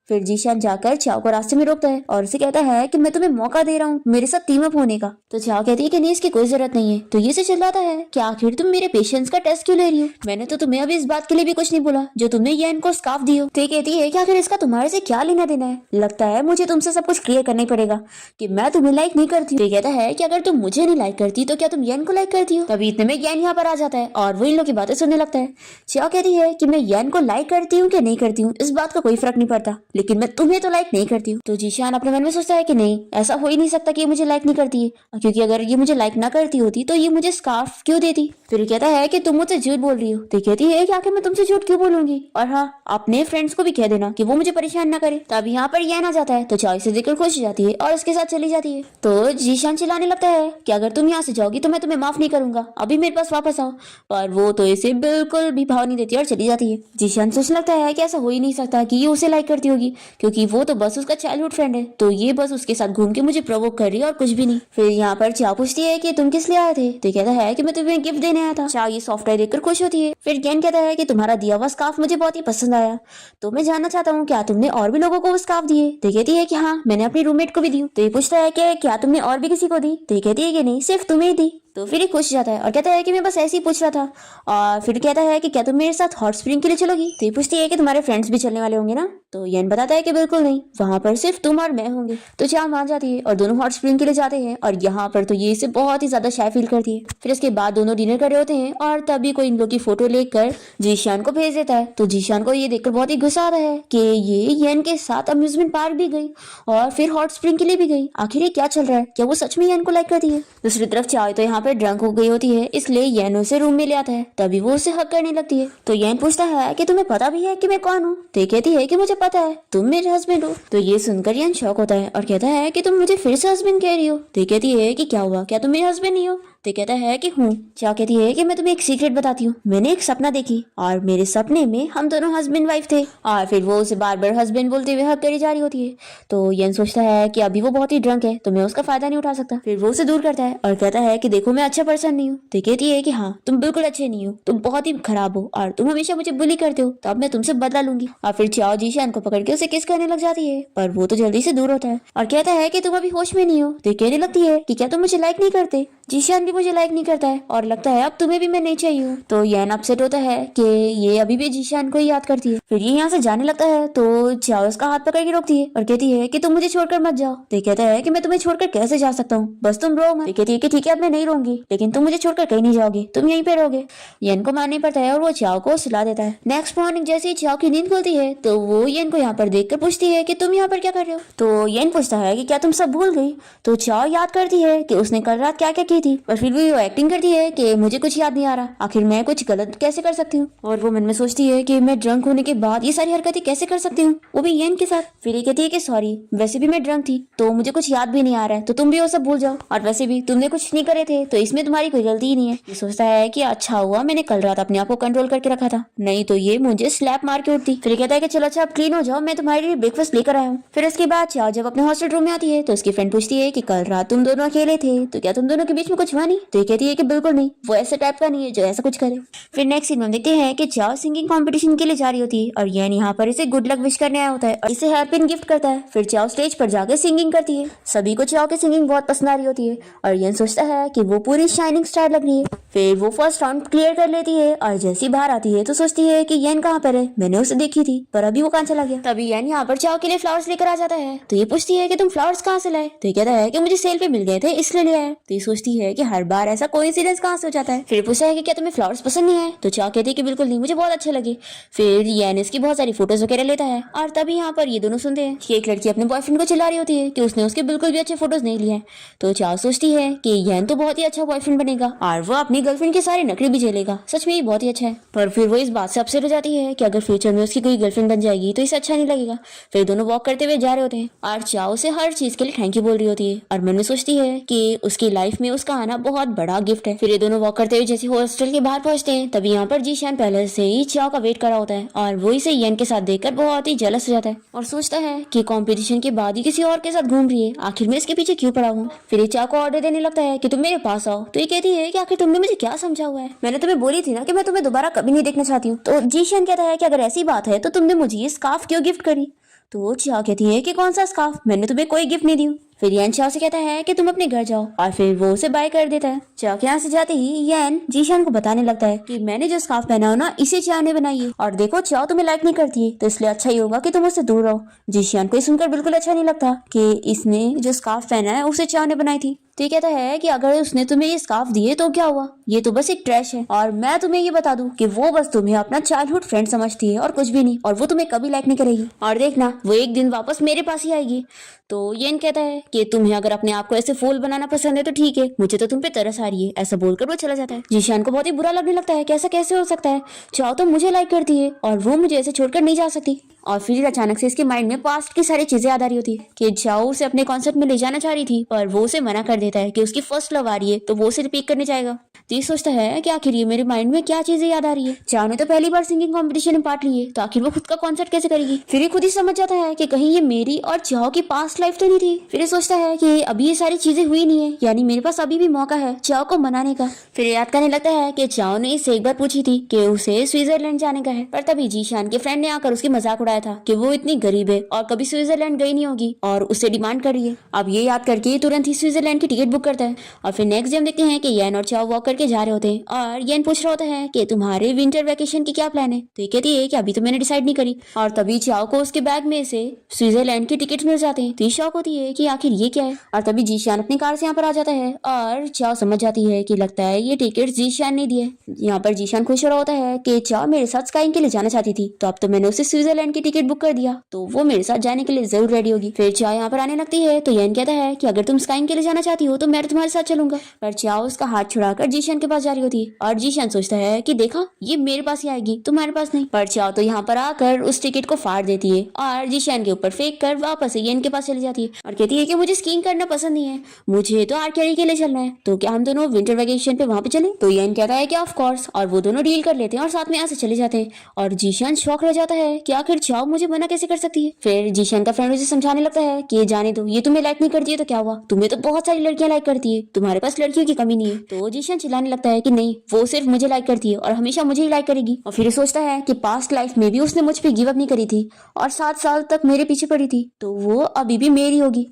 फिर जीशान जाकर चाओ को रास्ते में रोकता है और उसे कहता है कि मैं तुम्हें मौका दे रहा हूँ मेरे साथ टीम अप होने का। तो चाओ कहती है कि नहीं, इसकी कोई जरूरत नहीं है। तो ये से चिल्लाता है कि आखिर तुम मेरे पेशेंस का टेस्ट क्यों ले रही हो, मैंने तो तुम्हें अभी इस बात के लिए भी कुछ नहीं बोला जो तुमने येन को स्कार्फ दी हो। तो कहती है कि आखिर इसका तुम्हारे से क्या लेना देना है, लगता है मुझे तुमसे सब कुछ क्लियर करना ही पड़ेगा कि मैं तुम्हें लाइक नहीं करती। तो कहता है कि अगर तुम मुझे नहीं लाइक करती तो क्या तुम येन को लाइक करती हो। तभी इतने में येन यहाँ पर आ जाता है और वो इन लोग की बातें सुनने लगता है। चाओ कहती है कि मैं येन को लाइक करती हूँ कि नहीं करती हूँ इस बात का कोई फर्क नहीं पड़ता, लेकिन मैं तुम्हें तो लाइक नहीं करती हूँ। तो जीशान अपने मन में सोचता है कि नहीं, ऐसा हो ही नहीं सकता कि ये मुझे लाइक नहीं करती है, क्योंकि अगर ये मुझे लाइक ना करती होती तो ये मुझे स्कार्फ क्यों देती। फिर कहता है कि तुम मुझसे झूठ बोल रही हो। तो कहती है कि आखिर मैं तुमसे झूठ क्यों बोलूंगी, और हाँ, अपने फ्रेंड्स को भी कह देना कि वो मुझे परेशान ना करे। तब यहाँ पर येन आ जाता है तो चाओ से देखकर खुश हो जाती है और उसके साथ चली जाती है। तो जीशान चिल्लाने लगता है कि अगर तुम यहाँ से जाओगी तो मैं तुम्हें माफ नहीं करूंगा, अभी मेरे पास वापस आओ। पर वो तो इसे बिल्कुल भी भाव नहीं देती और चली जाती है। जीशान सोचने लगता है कि ऐसा हो ही नहीं सकता कि ये उसे लाइक करती होगी, क्योंकि वो तो बस उसका चाइल्डहुड फ्रेंड है, तो ये बस उसके साथ घूम के मुझे प्रोवोक कर रही है और कुछ भी नहीं। फिर यहाँ पर चाओ पूछती है कि तुम किस लिए आए थे। तो कहता है कि मैं तुम्हें गिफ्ट देने आया था। चाओ ये सॉफ्टवेयर देखकर खुश होती है। फिर गेन कहता है कि तुम्हारा दिया हुआ स्कार्फ मुझे बहुत ही पसंद आया, तो मैं जानना चाहता हूँ क्या तुमने और भी लोगों को वो स्कार्फ दिए। तो कहती है कि हाँ, मैंने अपनी रूममेट को भी दी। तो ये पूछता है कि क्या तुमने और भी किसी को दी। तो कहती है कि नहीं, सिर्फ तुम्हें दी। तो फिर ये खुश जाता है और कहता है कि मैं बस ऐसे ही पूछ रहा था। और फिर कहता है कि क्या तुम मेरे साथ हॉट स्प्रिंग के लिए चलोगी। तो ये पूछती है कि तुम्हारे फ्रेंड्स भी चलने वाले होंगे ना। तो येन बताता है कि बिल्कुल नहीं, वहां पर सिर्फ तुम और मैं होंगे। तो चाओ मान जाती है और दोनों हॉट स्प्रिंग के लिए जाते हैं और यहाँ पर तो ये इसे बहुत ही ज्यादा शाय फील करती है। फिर इसके बाद दोनों डिनर कर रहे होते हैं और तभी कोई इन लोग की फोटो लेकर जीशान को भेज देता है। तो जीशान को ये देखकर बहुत ही गुस्सा आता है कि ये येन के साथ अम्यूजमेंट पार्क भी गई और फिर हॉट स्प्रिंग के लिए भी गई। आखिर ये क्या चल रहा है, क्या वो सच में येन को लाइक करती है। दूसरी तरफ चाओ तो यहाँ पर ड्रंक हो गई होती है, इसलिए येन उसे रूम में ले आता है। तभी वो उसे हक करने लगती है। तो येन पूछता है कि तुम्हें पता भी है कि मैं कौन हूँ। तो कहती है कि मुझे पता है, तुम मेरे हस्बैंड हो। तो ये सुनकर येन शॉक होता है और कहता है कि तुम मुझे फिर से हस्बैंड कह रही हो। तो कहती है कि क्या हुआ, क्या तुम मेरे हस्बैंड नहीं हो। तो कहता है कि हूँ। चाओ कहती है कि मैं तुम्हें एक सीक्रेट बताती हूँ, मैंने एक सपना देखी और मेरे सपने में हम दोनों हस्बैंड वाइफ थे। और फिर वो उसे बार बार हस्बैंड बोलते हुए हक करी जा रही होती है। तो येन सोचता है कि अभी वो बहुत ही ड्रंक है तो मैं उसका फायदा नहीं उठा सकता। फिर वो उसे दूर करता है और कहता है कि देखो, मैं अच्छा पर्सन नहीं हूँ। तो कहती है कि हाँ, तुम बिल्कुल अच्छे नहीं हो, तुम बहुत ही खराब हो और तुम हमेशा मुझे बुली करते हो, तो अब मैं तुमसे बदला लूंगी। और फिर चाओ जीशान को पकड़ के उसे किस करने लग जाती है, पर वो तो जल्दी से दूर होता है और कहता है कि तुम अभी होश में नहीं हो। तो कहने लगती है कि क्या तुम मुझे लाइक नहीं करते। जीशान भी मुझे लाइक नहीं करता है और लगता है अब तुम्हें भी मैं नहीं चाहिए हूँ। तो येन अपसेट होता है कि ये अभी भी जीशान को ही याद करती है। फिर ये यहाँ से जाने लगता है तो चाओ उसका हाथ पकड़ के रोकती है और कहती है कि तुम मुझे छोड़कर मत जाओ। तो कहता है कि मैं तुम्हें छोड़कर कैसे जा सकता हूँ, बस तुम रो मत। कहती है कि ठीक है, अब मैं नहीं रहूंगी, लेकिन तुम मुझे छोड़कर कहीं नहीं जाओगे, तुम यहीं पे रहोगे। येन को मानना पड़ता है और वो चाओ को सुला देता है। नेक्स्ट मॉर्निंग जैसे ही चाओ की नींद खुलती है तो वो येन को यहाँ पर देखकर पूछती है कि तुम यहाँ पर क्या कर रहे हो। तो येन पूछता है कि क्या तुम सब भूल गई। तो चाओ याद करती है कि उसने कल रात क्या क्या की थी, पर फिर भी वो एक्टिंग करती है कि मुझे कुछ याद नहीं आ रहा, आखिर मैं कुछ गलत कैसे कर सकती हूँ। और वो मन में सोचती है कि मैं ड्रंक होने के बाद ये सारी हरकतें कैसे कर सकती हूँ, वो भी येन के साथ। फिर ये कहती है कि सॉरी, वैसे भी मैं ड्रंक थी तो मुझे कुछ याद भी नहीं आ रहा है, तो तुम भी वो सब भूल जाओ, और वैसे भी तुमने कुछ नहीं करे थे तो इसमें तुम्हारी कोई गलती ही नहीं है। ये सोचता है कि अच्छा हुआ मैंने कल रात अपने आप को कंट्रोल करके रखा था, नहीं तो ये मुझे स्लैप मार के उठती। फिर कहता है कि चलो अच्छा आप क्लीन हो जाओ, मैं तुम्हारे लिए ब्रेकफास्ट लेकर आया हूँ। फिर उसके बाद चाओ जब अपने हॉस्टल रूम में आती है तो उसकी फ्रेंड पूछती है कि कल रात तुम दोनों अकेले थे तो क्या तुम दोनों के बीच में कुछ हुआ नहीं, तो ये कहती है कि बिल्कुल नहीं, वो ऐसे टाइप का नहीं है जो ऐसा कुछ करे। फिर नेक्स्ट सीन में देखते हैं कि चाओ सिंगिंग कंपटीशन के लिए जा रही होती है और येन यहाँ पर इसे गुड लक विश करने आया होता है और इसे हेयर पिन गिफ्ट करता है। फिर चाओ स्टेज पर जाकर सिंगिंग करती है, सभी को चाओ की सिंगिंग बहुत पसंद आ रही होती है और येन सोचता है कि वो पूरी शाइनिंग स्टार लग रही है। फिर वो फर्स्ट राउंड क्लियर कर लेती है और जैसे ही बाहर आती है तो सोचती है कि येन कहाँ पर है, मैंने उसे देखी थी पर अभी वो कहाँ चला गया। तभी येन यहाँ पर चाओ के लिए फ्लावर्स लेकर आ जाता है, तो ये पूछती है कि तुम फ्लावर्स कहाँ से लाए, तो ये कहता है कि मुझे सेल पे मिल गए थे इसलिए ले आया। तो ये सोचती है कि हर बार ऐसा कोइंसिडेंस कहाँ से हो जाता है। फिर पूछता है कि क्या तुम्हें फ्लावर्स पसंद नहीं है, तो चाओ कहती है कि बिल्कुल नहीं, मुझे बहुत अच्छे लगे। फिर येन इसकी बहुत सारी फोटोज वगैरह लेता है और तभी यहाँ पर ये दोनों सुनते हैं कि एक लड़की अपने बॉयफ्रेंड को चिल्ला रही होती है कि उसने उसके बिल्कुल भी अच्छे फोटोज नहीं लिए हैं। तो चाओ सोचती है कि येन तो बहुत ही अच्छा बॉयफ्रेंड बनेगा और वो अपनी गर्लफ्रेंड के सारे नखरे भी झेलेगा, सच में ये बहुत ही अच्छा है। पर फिर वो इस बात से अपसेट हो जाती है कि अगर फ्यूचर में उसकी कोई गर्लफ्रेंड बन जाएगी तो इसे अच्छा नहीं लगेगा। फिर दोनों वॉक करते हुए जा रहे होते हैं और चाओ से हर चीज के लिए थैंक यू बोल रही होती है और मन में सोचती है कि उसकी लाइफ में उसका आना बहुत बड़ा गिफ्ट है। फिर ये दोनों वॉक करते हुए जैसे हॉस्टल के बाहर पहुंचते हैं तभी यहाँ पर जीशान पहले से ही चाओ का वेट कर रहा होता है और वो इसे येन के साथ देखकर बहुत ही जेलस हो जाता है और सोचता है कि कंपटीशन के बाद ही किसी और के साथ घूम रही है, आखिर मैं इसके पीछे क्यों पड़ा हूँ। फिर ये चाओ को ऑर्डर देने लगता है कि तुम मेरे पास आओ, तो ये कहती है कि आखिर तुमने मुझे क्या समझा हुआ है, मैंने तुम्हें बोली थी ना कि मैं तुम्हें दोबारा कभी नहीं देखना चाहती हूँ। तो जीशान कहता है कि अगर ऐसी बात है तो तुमने मुझे ये स्कार्फ क्यों गिफ्ट करी, तो चाओ कहती है कि कौन सा स्कार्फ, मैंने तुम्हें कोई गिफ्ट नहीं दी। फिर येन चाओ से कहता है कि तुम अपने घर जाओ और फिर वो उसे बाय कर देता है। चाओ के यहाँ से जाते ही येन जीशान को बताने लगता है कि मैंने जो स्कार्फ पहना हो ना इसे चाओ ने बनाई है और देखो चाओ तुम्हें लाइक नहीं करती है तो इसलिए अच्छा ही होगा कि तुम उससे दूर रहो। जीशान को ये सुनकर बिल्कुल अच्छा नहीं लगता कि इसने जो स्कार्फ पहना है उसे चाओ ने बनाई थी। तो ये कहता है कि अगर उसने तुम्हें ये स्कार्फ दिए तो क्या हुआ, ये तो बस एक ट्रैश है और मैं तुम्हें ये बता दूं कि वो बस तुम्हें अपना चाइल्डहुड फ्रेंड समझती है और कुछ भी नहीं, और वो तुम्हें कभी लाइक नहीं करेगी और देखना वो एक दिन वापस मेरे पास ही आएगी। तो येन कहता है कि तुम्हें अगर अपने आप को ऐसे फूल बनाना पसंद है तो ठीक है, मुझे तो तुम पे तरस आ रही है, ऐसा बोलकर वो चला जाता है। जीशान को बहुत ही बुरा लगने लगता है कि ऐसा कैसे हो सकता है, चाओ तो मुझे लाइक करती है और वो मुझे ऐसे छोड़कर नहीं जा सकती। और फिर अचानक से इसके माइंड में पास्ट की सारी चीजें याद आ रही होती है कि चाओ उसे अपने कॉन्सर्ट में ले जाना चाह रही थी पर वो उसे मना कर देता है कि उसकी फर्स्ट लव आ रही है तो वो उसे रिपीट करने जाएगा। तो ये सोचता है कि आखिर ये मेरे माइंड में क्या चीजें याद आ रही है, चाओ ने तो पहली बार सिंगिंग कंपटीशन में पार्ट लिए तो आखिर वो खुद का कॉन्सर्ट कैसे करेगी। फिर ये खुद ही समझ जाता है कि कहीं ये मेरी और चाओ की पास्ट लाइफ तो नहीं थी। फिर ये सोचता है कि अभी ये सारी चीजें हुई नहीं है, यानी मेरे पास अभी भी मौका है चाओ को मनाने का। फिर याद करने लगता है कि चाओ ने इससे एक बार पूछी थी कि उसे स्विट्जरलैंड जाने का है, पर तभी जीशान के फ्रेंड ने आकर उसकी मजाक उड़ाया था कि वो इतनी गरीब है और कभी स्विट्जरलैंड गई नहीं होगी और उससे डिमांड कर रही है। अब ये याद करके तुरंत ही स्विट्जरलैंड की टिकट बुक करता है। और फिर नेक्स्ट डे हम देखते हैं कि येन और चाओ वॉक करके जा रहे होते हैं और येन पूछ रहा होता है कि तुम्हारे विंटर वेकेशन की क्या प्लान है, तो ये कहती है कि अभी तो मैंने डिसाइड नहीं करी। और तभी चाओ को उसके बैग में से स्विट्जरलैंड की टिकट मिल जाते हैं तो ये शॉक होती है कि आखिर ये क्या है। और तभी जीशान अपनी कार से यहाँ पर आ जाता है और चाओ समझ जाती है कि लगता है ये टिकट जीशान ने दिए। यहाँ पर जीशान खुश हो रहा होता है कि चाओ मेरे साथ स्काइंग के लिए जाना चाहती थी तो अब तो मैंने उसे स्विट्जरलैंड की टिकट बुक कर दिया तो वो मेरे साथ जाने के लिए जरूर रेडी होगी। फिर चाओ यहाँ पर आने लगती है तो येन कहता है कि अगर तुम स्काइंग के लिए जाना चाहती हो तो मैं तुम्हारे साथ चलूंगा। पर चाओ उसका हाथ छुड़ाकर जीशान के पास जा रही होती है और जीशान सोचता है कि देखा ये मेरे पास ही आएगी तुम्हारे पास नहीं। पर चाओ तो यहाँ पर आकर उस टिकट को फाड़ देती है और जीशान के ऊपर फेंक कर वापस येन के पास चली जाती है और कहती है कि मुझे स्कीइंग करना पसंद नहीं है, मुझे तो आर्चरी के लिए चलना है, तो क्या हम दोनों विंटर वेकेशन पे वहाँ पे चले। तो येन कहता है कि ऑफ कोर्स, और वो दोनों डील कर लेते हैं और साथ में यहाँ से चले जाते हैं। और जीशान शौक रह जाता है कि आखिर चाओ मुझे मना कैसे कर सकती है। फिर जीशान का फ्रेंड उसे समझाने लगता है कि जाने दो, ये तुम्हें लाइक नहीं करती है तो क्या हुआ, तुम्हें तो बहुत सारी लड़कियां लाइक करती है, तुम्हारे पास लड़कियों की कमी नहीं है। तो जीशान चिल्लाने लगता है कि नहीं, वो सिर्फ मुझे लाइक करती है और हमेशा मुझे ही लाइक करेगी। और फिर सोचता है कि पास्ट लाइफ में भी उसने मुझ पे गिव अप नहीं करी थी और 7 साल तक मेरे पीछे पड़ी थी, तो वो अभी भी मेरी होगी।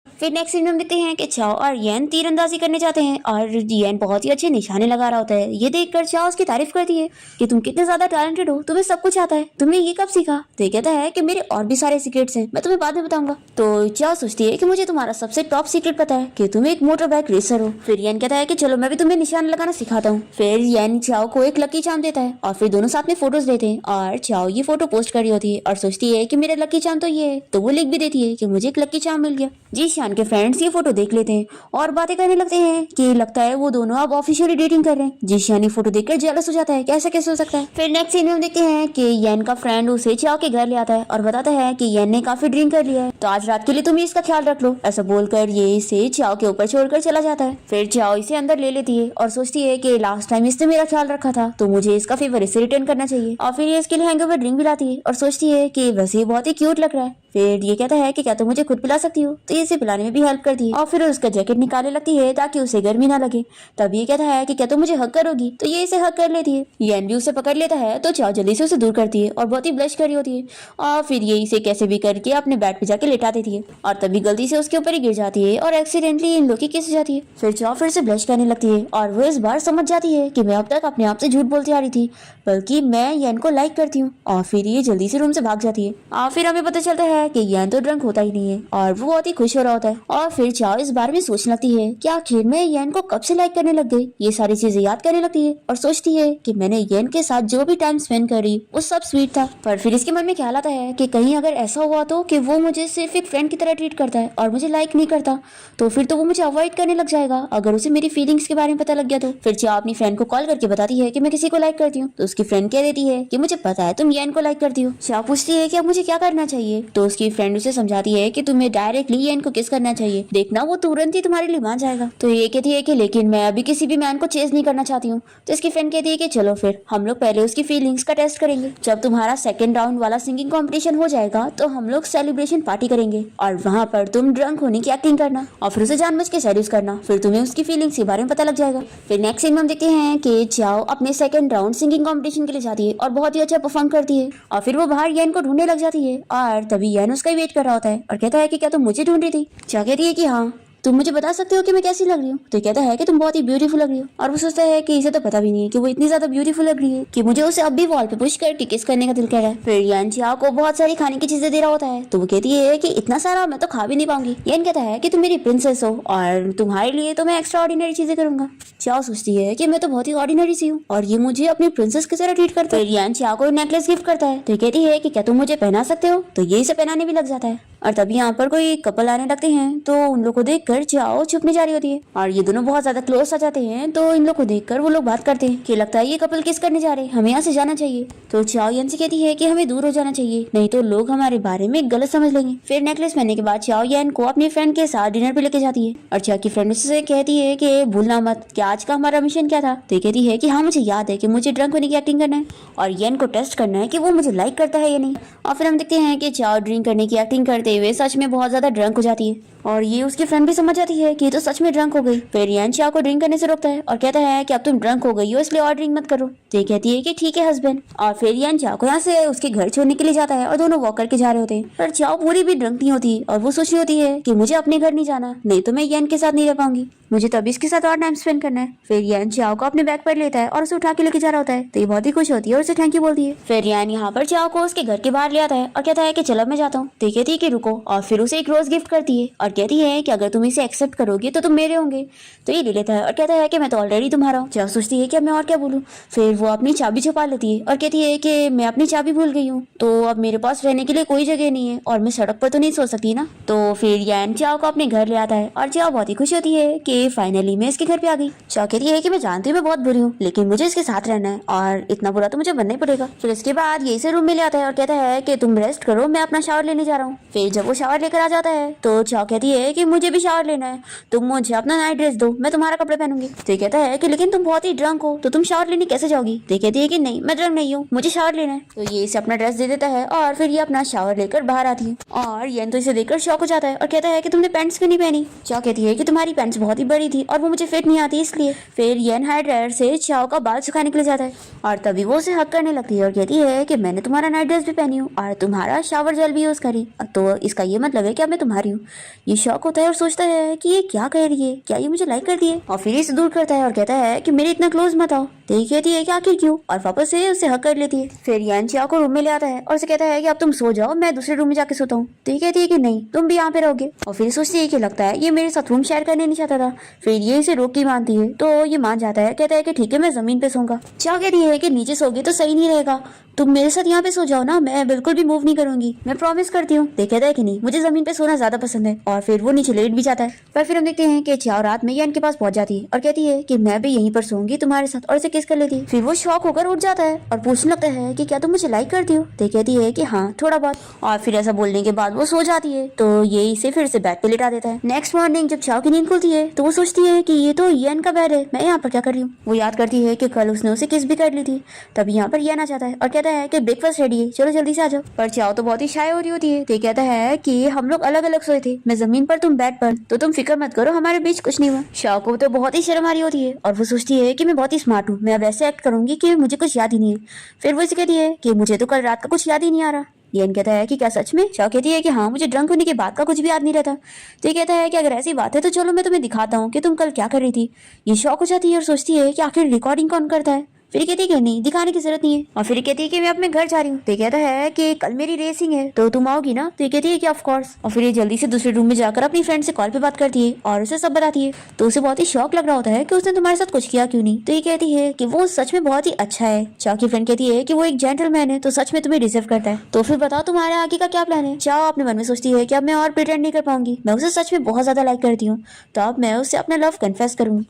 फिर नेक्स्ट सीन में हम देखते हैं कि चाओ और येन तीरंदाजी करने जाते हैं और येन बहुत ही अच्छे निशाने लगा रहा होता है। ये देखकर चाओ उसकी तारीफ करती है कि तुम कितने ज्यादा टैलेंटेड हो, तुम्हें सब कुछ आता है, तुमने ये कब सीखा। तो ये कहता है कि मेरे और भी सारे सीक्रेट्स हैं, मैं तुम्हें बाद में बताऊंगा। तो चाओ सोचती है कि मुझे तुम्हारा सबसे टॉप सीक्रेट पता है कि तुम एक मोटर बाइक रेसर हो। फिर येन कहता है कि चलो मैं भी तुम्हें निशान लगाना सिखाता हूँ। फिर येन चाओ को एक लकी चार्म देता है और फिर दोनों साथ में फोटोज लेते हैं और चाओ ये फोटो पोस्ट कर रही होती है और सोचती है कि मेरा लकी चार्म तो ये है, तो वो लिख भी देती है कि मुझे एक लकी चार्म मिल गया। जी जिशान के फ्रेंड्स ये फोटो देख लेते हैं और बातें करने लगते हैं कि लगता है वो दोनों अब ऑफिशियली डेटिंग कर रहे हैं। जिशान ये फोटो देखकर जेलस हो जाता है, कैसे कैसे हो सकता है। फिर नेक्स्ट सीन में हम देखते हैं कि येन का फ्रेंड उसे चाओ के घर ले आता है और बताता है कि येन ने काफी ड्रिंक कर लिया है, तो आज रात के लिए तुम इसका ख्याल रख लो। ऐसा बोलकर ये इसे चाओ के ऊपर छोड़कर चला जाता है। फिर चाओ इसे अंदर ले लेती है और सोचती है कि लास्ट टाइम इसने मेरा ख्याल रखा था तो मुझे इसका फेवर इसे रिटर्न करना चाहिए। और फिर ये इसके लिए हैंगओवर ड्रिंक भी लाती है और सोचती है कि वैसे बहुत ही क्यूट लग रहा है। फिर ये कहता है कि क्या तुम मुझे खुद पिला सकती हो, तो ये इसे पिलाने में भी हेल्प करती है और फिर उसका जैकेट निकालने लगती है ताकि उसे गर्मी ना लगे। तब ये कहता है कि क्या तुम मुझे हक करोगी, तो ये इसे हक कर लेती है। येन भी उसे पकड़ लेता है तो चाओ जल्दी से उसे दूर करती है और बहुत ही ब्लश कर रही होती है और फिर ये इसे कैसे भी करके अपने बेड पे जाके लेटा देती है और तभी गलती से उसके ऊपर ही गिर जाती है और एक्सीडेंटली इन लोग की किस हो जाती है। फिर चाओ फिर से ब्लश करने लगती है और वो इस बार समझ जाती है कि मैं अब तक अपने आप से झूठ बोलती आ रही थी, बल्कि मैं येन को लाइक करती हूँ। और फिर ये जल्दी से रूम से भाग जाती है और फिर हमें पता चलता है कि येन तो ड्रंक होता ही नहीं है और वो बहुत ही खुश हो रहा होता है। और फिर चाओ इस बारे में सोचने लगती है कि आखिर मैं येन को कब से लाइक करने लग गई। ये सारी चीजें याद करने लगती है और सोचती है कि मैंने येन के साथ जो भी टाइम स्पेंड करी वो सब स्वीट था। पर फिर इसके मन में ख्याल आता है कि कहीं अगर ऐसा हुआ तो कि वो मुझे सिर्फ एक फ्रेंड की तरह ट्रीट करता है और मुझे लाइक नहीं करता, तो फिर तो वो मुझे अवॉइड करने लग जाएगा अगर उसे मेरी फीलिंग्स के बारे में पता लग गया तो। फिर चाओ अपनी फ्रेंड को कॉल करके बताती है कि मैं किसी को लाइक करती हूँ, तो उसकी फ्रेंड कह देती है कि मुझे पता है तुम येन को लाइक करती हो। चाओ पूछती है कि अब मुझे क्या करना चाहिए, तो उसकी फ्रेंड उसे समझाती है कि तुम्हें डायरेक्टली येन को किस करना चाहिए, देखना वो तुरंत ही तुम्हारे लिए मान जाएगा। तो ये कहती है कि लेकिन मैं अभी किसी भी मैन को चेज नहीं करना चाहती हूँ। तो इसकी फ्रेंड कहती है कि चलो फिर हम लोग पहले उसकी फीलिंग्स का टेस्ट करेंगे, जब तुम्हारा सेकंड राउंड वाला सिंगिंग कंपटीशन हो जाएगा तो हम लोग सेलिब्रेशन पार्टी करेंगे और वहाँ पर तुम ड्रंक होने की एक्टिंग करना और फिर उसे जानबूझ के सेड्यूस करना, फिर तुम्हें उसकी फीलिंग्स के बारे में पता लग जाएगा। फिर नेक्स्ट सीन में हम देखते हैं कि चाओ अपने सेकंड राउंड सिंगिंग कंपटीशन के लिए जाती है और बहुत ही अच्छा परफॉर्म करती है और फिर वो बाहर येन को ढूंढने लग जाती है और तभी येन उसका वेट कर रहा होता है और कहता है कि क्या तुम मुझे ढूंढ रही थी। चाओ कहती है कि हाँ, तुम मुझे बता सकते हो कि मैं कैसी लग रही हूँ, तो कहता है कि तुम बहुत ही ब्यूटीफुल लग रही हो। और वो सोचता है कि इसे तो पता भी नहीं है कि वो इतनी ज्यादा ब्यूटीफुल लग रही है कि मुझे उसे अब भी वॉल पे पुश करके किस करने का दिल कर रहा है। फिर येन चाओ को बहुत सारी खाने की चीजें दे रहा होता है, तो वो कहती है कि इतना सारा मैं तो खा भी नहीं पाऊंगी। येन कहता है कि तुम मेरी प्रिंसेस हो और तुम्हारे लिए तो मैं एक्स्ट्रा ऑर्डिनरी चीजें करूंगा। चाओ सोचती है कि मैं तो बहुत ही ऑर्डिनरी सी हूँ और ये मुझे अपनी प्रिंसेस की तरह ट्रीट करता है। फिर येन चाओ को नेकलेस गिफ्ट करता है, तो कहती है कि क्या तुम मुझे पहना सकते हो, तो ये इसे पहनाने भी लग जाता है। और तभी यहाँ पर कोई कपल आने लगते हैं, तो उन लोग को देखकर चाओ छुपने जा रही होती है और ये दोनों बहुत ज्यादा क्लोज आ जाते हैं। तो इन लोग को देखकर वो लोग बात करते हैं कि लगता है ये कपल किस करने जा रहे हैं, हमें यहाँ से जाना चाहिए। तो चाओ येन से कहती है कि हमें दूर हो जाना चाहिए, नहीं तो लोग हमारे बारे में गलत समझ लेंगे। फिर नेकलेस पहनने के बाद चाओ येन को अपनी फ्रेंड के साथ डिनर पे लेके जाती है और चाओ की फ्रेंड उससे कहती है कि भूलना मत कि आज का हमारा मिशन क्या था। तो ये कहती है कि हाँ मुझे याद है कि मुझे ड्रंक होने की एक्टिंग करना है और येन को टेस्ट करना है कि वो मुझे लाइक करता है या नहीं। और फिर हम देखते हैं कि चाओ ड्रिंक करने की एक्टिंग करते हुए सच में बहुत ज्यादा ड्रंक हो जाती है और ये उसकी फ्रेंड भी समझ जाती है कि ये तो सच में ड्रंक हो गई। फिर येन चाओ को ड्रिंक करने से रोकता है और कहता है कि अब तुम ड्रंक हो गई हो इसलिए और ड्रिंक मत करो। तो ये कहती है कि ठीक है हस्बैंड। और फिर येन चाओ को यहाँ से उसके घर छोड़ने के लिए जाता है और दोनों वॉक करके जा रहे होते हैं। पर चाओ पूरी भी ड्रंक नहीं होती और वो सोच रही होती है कि मुझे अपने घर नहीं जाना, नहीं तो मैं येन के साथ नहीं रह पाऊंगी, मुझे तब इसके साथ और टाइम स्पेंड करना है। फिर येन चाओ को अपने बैग पर लेता है और उसे उठा के लेके जा रहा होता है, तो ये बहुत ही खुश होती है और उसे थैंक यू बोलती है। फिर येन यहाँ पर चाओ को उसके घर के बाहर ले आता है और कहता है कि चलो मैं जाता हूँ। तो कहती है कि रुको और फिर उसे एक रोज गिफ्ट करती है और कहती है कि अगर तुम इसे एक्सेप्ट करोगे तो तुम मेरे होंगे। तो ये ले लेता है और कहता है कि मैं तो ऑलरेडी तुम्हारा हूँ। चाओ सोचती है कि अब मैं और क्या बोलूँ। फिर वो अपनी चाबी छुपा लेती है और कहती है कि मैं अपनी चाबी भूल गई हूँ, तो अब मेरे पास रहने के लिए कोई जगह नहीं है और मैं सड़क पर तो नहीं सो सकती ना। तो फिर येन चाओ को अपने घर ले आता है और चाओ बहुत ही खुश होती है कि फाइनली मैं इसके घर पे आ गई। चाओ कहती है कि मैं जानती हूँ मैं बहुत बुरी हूँ, लेकिन मुझे इसके साथ रहना है और इतना बुरा तो मुझे बनना ही पड़ेगा। फिर इसके बाद ये इसे रूम में ले आता है और कहता है कि तुम रेस्ट करो, मैं अपना शावर लेने जा रहा हूँ। फिर जब वो शावर लेकर आ जाता है तो चाओ कहती है कि मुझे भी शावर लेना है, तुम मुझे अपना नाइट ड्रेस दो, मैं तुम्हारा कपड़े पहनूंगी। तो कहता है कि लेकिन तुम बहुत ही ड्रंक हो, तो तुम शावर लेने कैसे जाओगी। तो कहती है कि नहीं मैं ड्रंक नहीं हूँ, मुझे शावर लेना है। तो ये इसे अपना ड्रेस दे देता है और फिर ये अपना शावर लेकर बाहर आती है और येन तो इसे देखकर शॉक हो जाता है और कहता है कि तुमने पैंट्स क्यों नहीं पहनी। चाओ कहती है कि तुम्हारी पैंट्स बहुत ही बड़ी थी और वो मुझे फिट नहीं आती इसलिए। फिर येन हाई ड्रायर से चाओ का बाल सुखाने के लिए जाता है और तभी वो उसे हक करने लगती है और कहती है कि मैंने तुम्हारा नाइट ड्रेस भी पहनी हूँ और तुम्हारा शावर जेल भी यूज करी, तो इसका ये मतलब है कि अब मैं तुम्हारी हूँ। ये शॉक होता है और सोचता है कि ये क्या कह रही है, क्या ये मुझे लाइक करती है। और फिर इसे दूर करता है और कहता है कि मेरे इतना क्लोज मत आओ। तो ये कहती है कि आखिर क्यों, और वापस से उसे हक कर लेती है। फिर येन चाओ को रूम में ले आता है और उसे कहता है कि अब तुम सो जाओ, मैं दूसरे रूम में जाके सोता हूँ। तो ये कहती है कि नहीं तुम भी यहाँ पे रहोगे। और फिर सोचती है कि लगता है ये मेरे साथ रूम शेयर करने नहीं चाहता था। फिर ये इसे रोक के मानती है, तो ये मान जाता है, कहता है कि ठीक है मैं जमीन पे सोऊंगा। चाओ कहती है कि नीचे सोगे तो सही नहीं रहेगा, तुम मेरे साथ यहाँ पे सो जाओ ना, मैं बिल्कुल भी मूव नहीं करूंगी, मैं प्रॉमिस करती हूँ। तो कहता कहता है कि नहीं, मुझे जमीन पे सोना ज्यादा पसंद है, और फिर वो नीचे लेट भी जाता है। पर फिर हम देखते हैं कि चाओ रात में यान के पास पहुंच जाती है और कहती है कि मैं भी यहीं पर सोऊंगी तुम्हारे साथ, और इसे किस कर लेती है। फिर वो शॉक होकर उठ जाता है और पूछने लगता है कि क्या तुम मुझे लाइक करती हो। तो कहती है कि हाँ थोड़ा बहुत, और फिर ऐसा बोलने के बाद वो सो जाती है। तो ये इसे फिर से बेड पे लिटा देता है। नेक्स्ट मॉर्निंग जब चाओ की नींद खुलती है तो वो सोचती है कि ये तो यान का बेड है, मैं यहाँ पर क्या कर रही हूँ। वो याद करती है कि कल उसने उसे किस भी कर ली थी। तब यहाँ पर यान आ जाता है और कहता है कि ब्रेकफास्ट रेडी है, चलो जल्दी से आ जाओ। पर चाओ तो बहुत ही शाय हो रही होती है। तो कहता है कि हम लोग अलग अलग सोए थे, मैं जमीन पर तुम बेड पर, तो तुम फिक्र मत करो, हमारे बीच कुछ नहीं हुआ। चाओ को तो बहुत ही शर्म आ रही होती है और वो सोचती है कि मैं बहुत ही स्मार्ट हूँ, मैं अब ऐसे एक्ट करूंगी कि मुझे कुछ याद ही नहीं है। फिर वो इसे कहती है कि मुझे तो कल रात का कुछ याद ही नहीं आ रहा। येन कहता है कि क्या सच में। चाओ कहती है कि हाँ, मुझे ड्रंक होने के बाद का कुछ भी याद नहीं रहता। तो ये कहता है कि अगर ऐसी बात है तो चलो मैं तुम्हें दिखाता हूँ कि तुम कल क्या कर रही थी। ये शॉक हो जाती है और सोचती है कि आखिर रिकॉर्डिंग कौन करता है। फिर कहती है कि नहीं, दिखाने की जरूरत नहीं है। और फिर कहती है कि मैं अपने घर जा रही हूँ। तो ये कहता है कि कल मेरी रेसिंग है तो तुम आओगी ना। तो ये कहती है कि ऑफ कोर्स। और फिर ये जल्दी से दूसरे रूम में जाकर अपनी फ्रेंड से कॉल पे बात करती है और उसे सब बताती है। तो उसे बहुत ही शौक लग रहा होता है कि उसने तुम्हारे साथ कुछ किया क्यों नहीं। तो ये कहती है कि वो सच में बहुत ही अच्छा है। चाओ की फ्रेंड कहती है कि वो एक जेंटलमैन है, तो सच में तुम्हें डिजर्व करता है। तो फिर बताओ तुम्हारा आगे का क्या प्लान है। चाओ अपने मन में सोचती है कि अब मैं और प्रिटेंड नहीं कर पाऊंगी, मैं उसे सच में बहुत ज्यादा लाइक करती हूँ, तो अब मैं उससे अपना लव कन्फेस करूंगी।